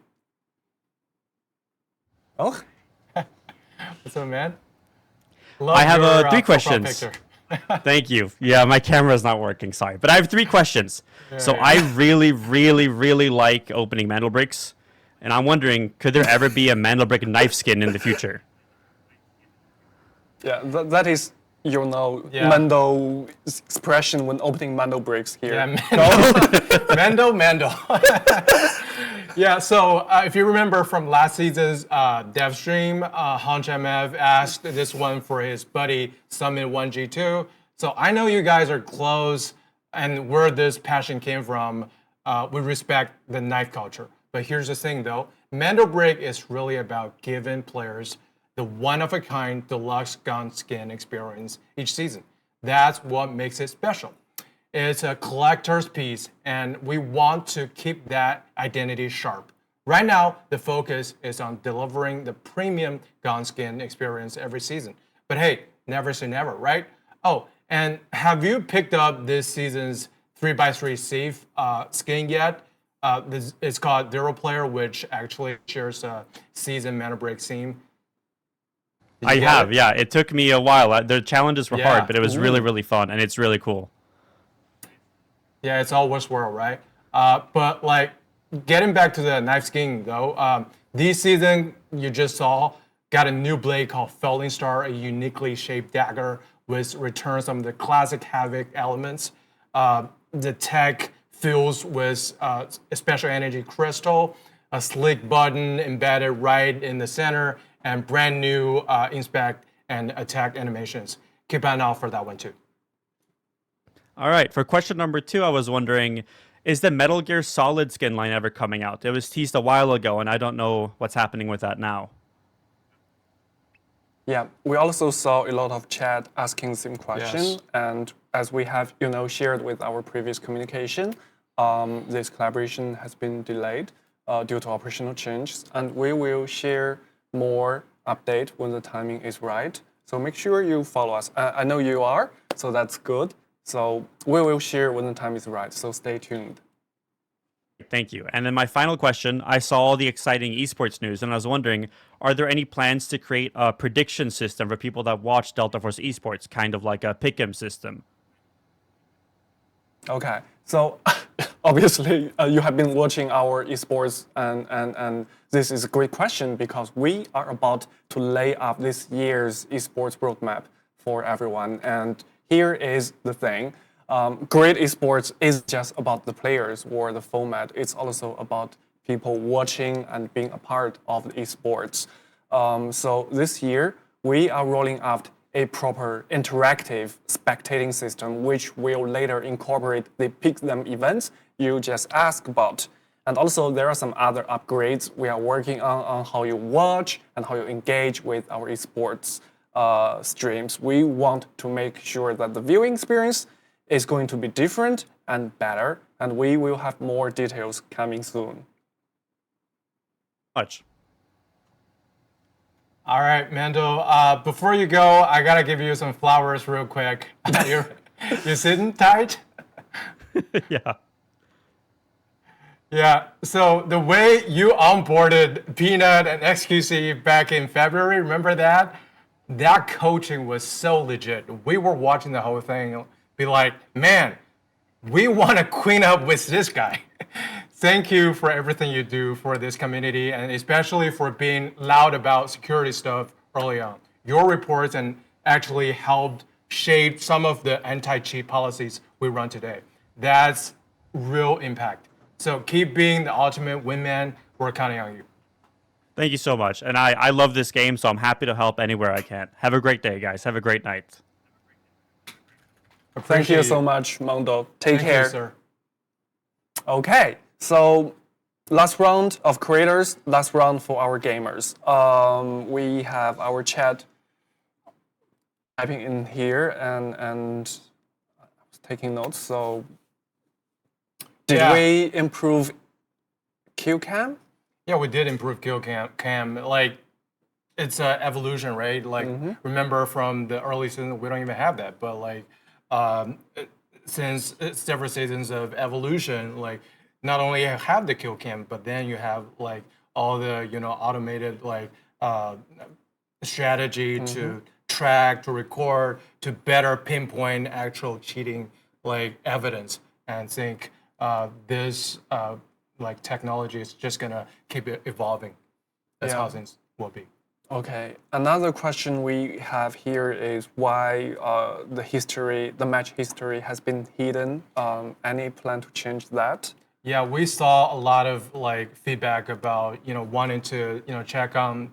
[SPEAKER 4] Oh?
[SPEAKER 5] What's up, man?
[SPEAKER 18] I have 3 questions. Thank you. Yeah, my camera's not working, sorry. But I have 3 questions. So I really, really, really like opening Mendo bricks. And I'm wondering, could there ever be a Mendo brick knife skin in the future?
[SPEAKER 4] Yeah, that is, Mendo expression when opening Mendo bricks here.
[SPEAKER 5] Yeah, Mendo. Yeah, so if you remember from last season's dev stream, Hunch MF asked this one for his buddy Summit 1G2. So I know you guys are close and where this passion came from, we respect the knife culture. But here's the thing though, Mendo Brick is really about giving players the one-of-a-kind deluxe gun skin experience each season. That's what makes it special. It's a collector's piece, and we want to keep that identity sharp. Right now, the focus is on delivering the premium gun skin experience every season. But hey, never say never, right? Oh, And have you picked up this season's 3x3 safe skin yet? It's called Zero Player, which actually shares a season mana break theme.
[SPEAKER 18] I have, yeah. It took me a while. The challenges were hard, but it was really, really fun, and it's really cool.
[SPEAKER 5] Yeah, it's all Westworld, right? But like, getting back to the knife skin though, this season you just saw got a new blade called Felling Star, a uniquely shaped dagger with returns some of the classic Havoc elements. The tech fills with a special energy crystal, a slick button embedded right in the center, and brand new inspect and attack animations. Keep an eye out for that one too.
[SPEAKER 18] All right, for question number 2, I was wondering, is the Metal Gear Solid skin line ever coming out? It was teased a while ago, and I don't know what's happening with that now.
[SPEAKER 4] Yeah, we also saw a lot of chat asking the same question,
[SPEAKER 5] Yes.
[SPEAKER 4] and as we have shared with our previous communication, this collaboration has been delayed due to operational changes, and we will share more update when the timing is right. So make sure you follow us. I know you are, so that's good. So we will share when the time is right. So stay tuned.
[SPEAKER 18] Thank you. And then my final question, I saw all the exciting esports news, and I was wondering, are there any plans to create a prediction system for people that watch Delta Force Esports, kind of like a pick'em system?
[SPEAKER 4] Okay, so obviously you have been watching our esports, and this is a great question because we are about to lay up this year's esports roadmap for everyone. And here is the thing. Great esports is just about the players or the format. It's also about people watching and being a part of the esports. So this year, we are rolling out a proper interactive spectating system, which will later incorporate the pick them events you just asked about. And also, there are some other upgrades we are working on how you watch and how you engage with our esports streams. We want to make sure that the viewing experience is going to be different and better, and we will have more details coming soon.
[SPEAKER 18] Much.
[SPEAKER 5] All right, Mendo. Before you go, I gotta give you some flowers real quick. You're sitting tight?
[SPEAKER 18] Yeah.
[SPEAKER 5] Yeah, so the way you onboarded Peanut and XQC back in February, remember that? That coaching was so legit. We were watching the whole thing, be like, man, we want to clean up with this guy. Thank you for everything you do for this community, and especially for being loud about security stuff early on. Your reports and actually helped shape some of the anti-cheat policies we run today. That's real impact. So keep being the ultimate wingman. We're counting on you.
[SPEAKER 18] Thank you so much. And I love this game, so I'm happy to help anywhere I can. Have a great day, guys. Have a great night.
[SPEAKER 4] Thank you so much, Mendo. Take
[SPEAKER 5] Thank
[SPEAKER 4] care.
[SPEAKER 5] you, sir.
[SPEAKER 4] Okay, so last round of creators, last round for our gamers. We have our chat typing in here and I was taking notes. So did we improve kill cam?
[SPEAKER 5] Yeah, we did improve kill cam. Like, it's an evolution, right? Like, remember from the early season, we don't even have that. But like, since several seasons of evolution, like, not only have the kill cam, but then you have like all the automated like strategy to track, to record, to better pinpoint actual cheating like evidence. And think this like technology is just gonna keep evolving. That's how things will be.
[SPEAKER 4] Okay. Another question we have here is why the match history has been hidden. Any plan to change that?
[SPEAKER 5] Yeah, we saw a lot of like feedback about wanting to check on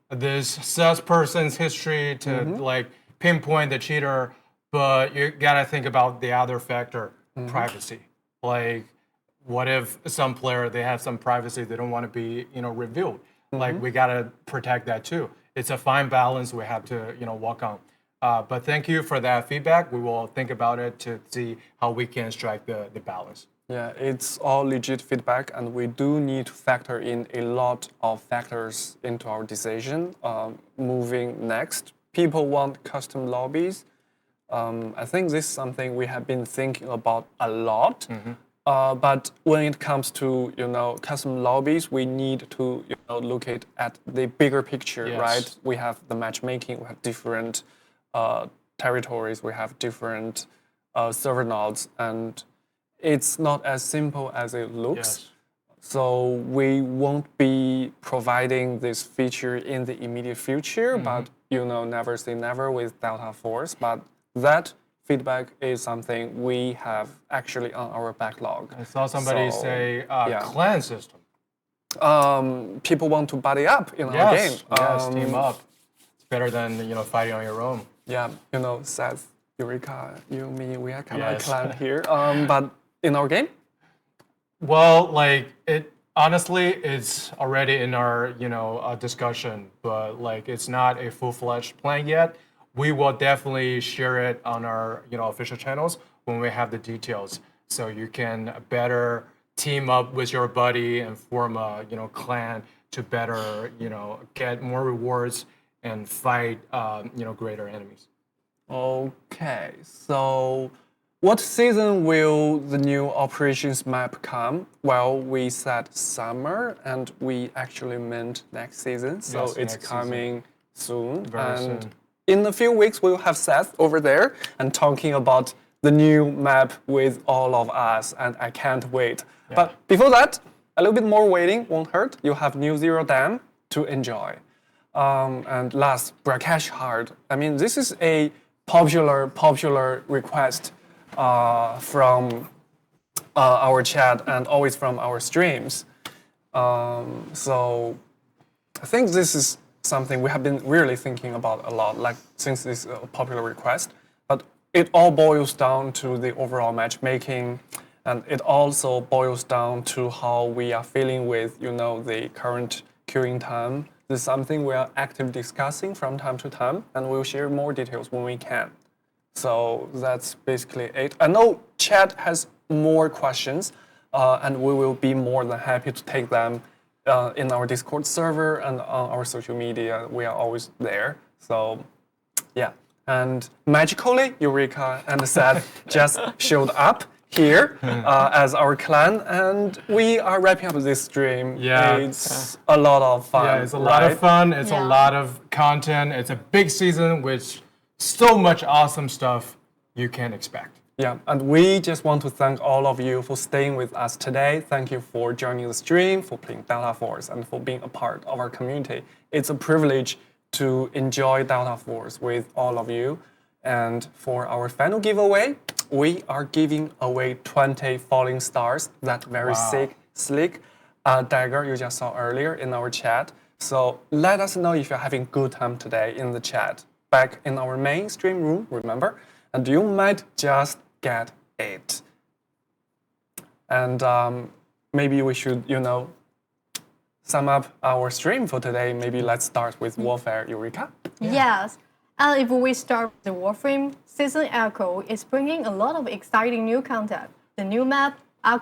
[SPEAKER 5] this salesperson's history to like pinpoint the cheater, but you gotta think about the other factor, privacy. Like, what if some player they have some privacy they don't want to be revealed? Like, we gotta protect that too. It's a fine balance we have to walk on. But thank you for that feedback. We will think about it to see how we can strike the balance.
[SPEAKER 4] Yeah, it's all legit feedback, and we do need to factor in a lot of factors into our decision. Moving next, people want custom lobbies. I think this is something we have been thinking about a lot. But when it comes to custom lobbies, we need to look at the bigger picture,
[SPEAKER 5] Yes.
[SPEAKER 4] right? We have the matchmaking, we have different territories, we have different server nodes, and it's not as simple as it looks.
[SPEAKER 5] Yes.
[SPEAKER 4] So we won't be providing this feature in the immediate future, but never say never with Delta Force. But that feedback is something we have actually on our backlog.
[SPEAKER 5] I saw somebody say clan system.
[SPEAKER 4] People want to buddy up in our game.
[SPEAKER 5] Yes, team up. It's better than fighting on your own.
[SPEAKER 4] Yeah, Seth, Eureka, you, me, we are kind of
[SPEAKER 5] Yes.
[SPEAKER 4] a clan here. But in our game,
[SPEAKER 5] Well, honestly, it's already in our discussion, but it's not a full-fledged plan yet. We will definitely share it on our official channels when we have the details, so you can better team up with your buddy and form a clan to better get more rewards and fight greater enemies.
[SPEAKER 4] Okay, so what season will the new operations map come? Well, we said summer, and we actually meant next season, so
[SPEAKER 5] Yes,
[SPEAKER 4] it's
[SPEAKER 5] next
[SPEAKER 4] coming soon.
[SPEAKER 5] Very
[SPEAKER 4] and
[SPEAKER 5] soon.
[SPEAKER 4] in a few weeks, we'll have Seth over there and talking about the new map with all of us, and I can't wait. But before that, a little bit more waiting won't hurt. You have New Zero Dam to enjoy. And last, Brakash Hard. I mean, this is a popular request from our chat and always from our streams. So I think this is something we have been really thinking about a lot, since this popular request. But it all boils down to the overall matchmaking, and it also boils down to how we are feeling with the current queuing time. This is something we are actively discussing from time to time, and we'll share more details when we can. So that's basically it. I know chat has more questions, and we will be more than happy to take them in our Discord server and on our social media. We are always there. So, yeah. And magically, Eureka and Seth just showed up here as our clan, and we are wrapping up this stream.
[SPEAKER 5] Yeah.
[SPEAKER 4] It's a lot of fun.
[SPEAKER 5] Yeah, it's a lot of fun. It's a lot of content. It's a big season with so much awesome stuff you can expect.
[SPEAKER 4] Yeah, and we just want to thank all of you for staying with us today. Thank you for joining the stream, for playing Delta Force, and for being a part of our community. It's a privilege to enjoy Delta Force with all of you. And for our final giveaway, we are giving away 20 falling stars, that very sick, slick dagger you just saw earlier in our chat. So let us know if you're having good time today in the chat. Back in our main stream room, remember? And you might just get it. And maybe we should, sum up our stream for today. Maybe let's start with Warfare, Eureka.
[SPEAKER 6] Yes. And if we start with the Warframe, Season Echo is bringing a lot of exciting new content. The new map, Akh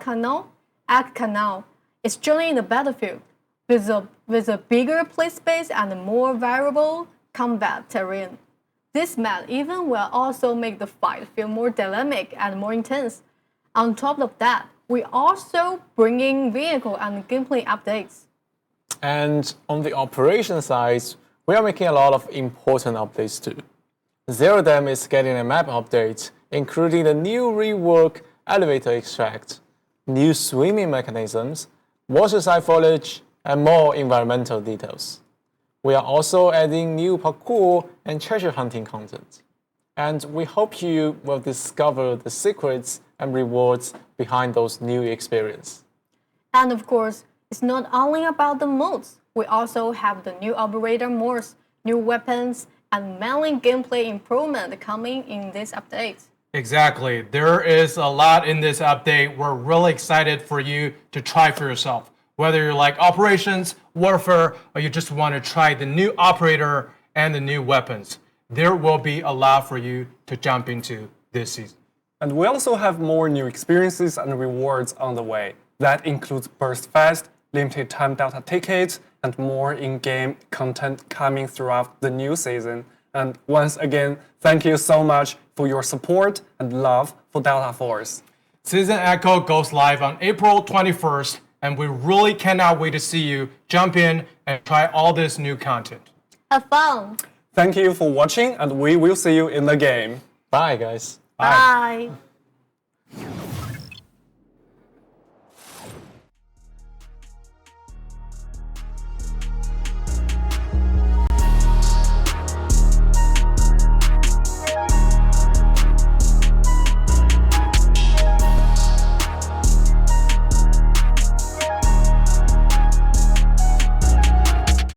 [SPEAKER 6] Canal, is joining the battlefield with a bigger play space and a more variable combat terrain. This map even will also make the fight feel more dynamic and more intense. On top of that, we're also bringing vehicle and gameplay updates.
[SPEAKER 9] And on the operation side, we are making a lot of important updates too. Zero Dam is getting a map update, including the new rework elevator extract, new swimming mechanisms, waterside foliage, and more environmental details. We are also adding new parkour and treasure hunting content. And we hope you will discover the secrets and rewards behind those new experiences.
[SPEAKER 6] And of course, it's not only about the modes. We also have the new operator Morse, new weapons, and mainly gameplay improvement coming in this update.
[SPEAKER 5] Exactly. There is a lot in this update. We're really excited for you to try for yourself. Whether you like operations, warfare, or you just want to try the new operator and the new weapons, there will be a lot for you to jump into this season.
[SPEAKER 4] And we also have more new experiences and rewards on the way. That includes Burst Fest, limited time Delta tickets, and more in-game content coming throughout the new season. And once again, thank you so much for your support and love for Delta Force.
[SPEAKER 5] Season Echo goes live on April 21st, and we really cannot wait to see you jump in and try all this new content.
[SPEAKER 6] Have fun.
[SPEAKER 4] Thank you for watching, and we will see you in the game.
[SPEAKER 9] Bye, guys.
[SPEAKER 6] Bye.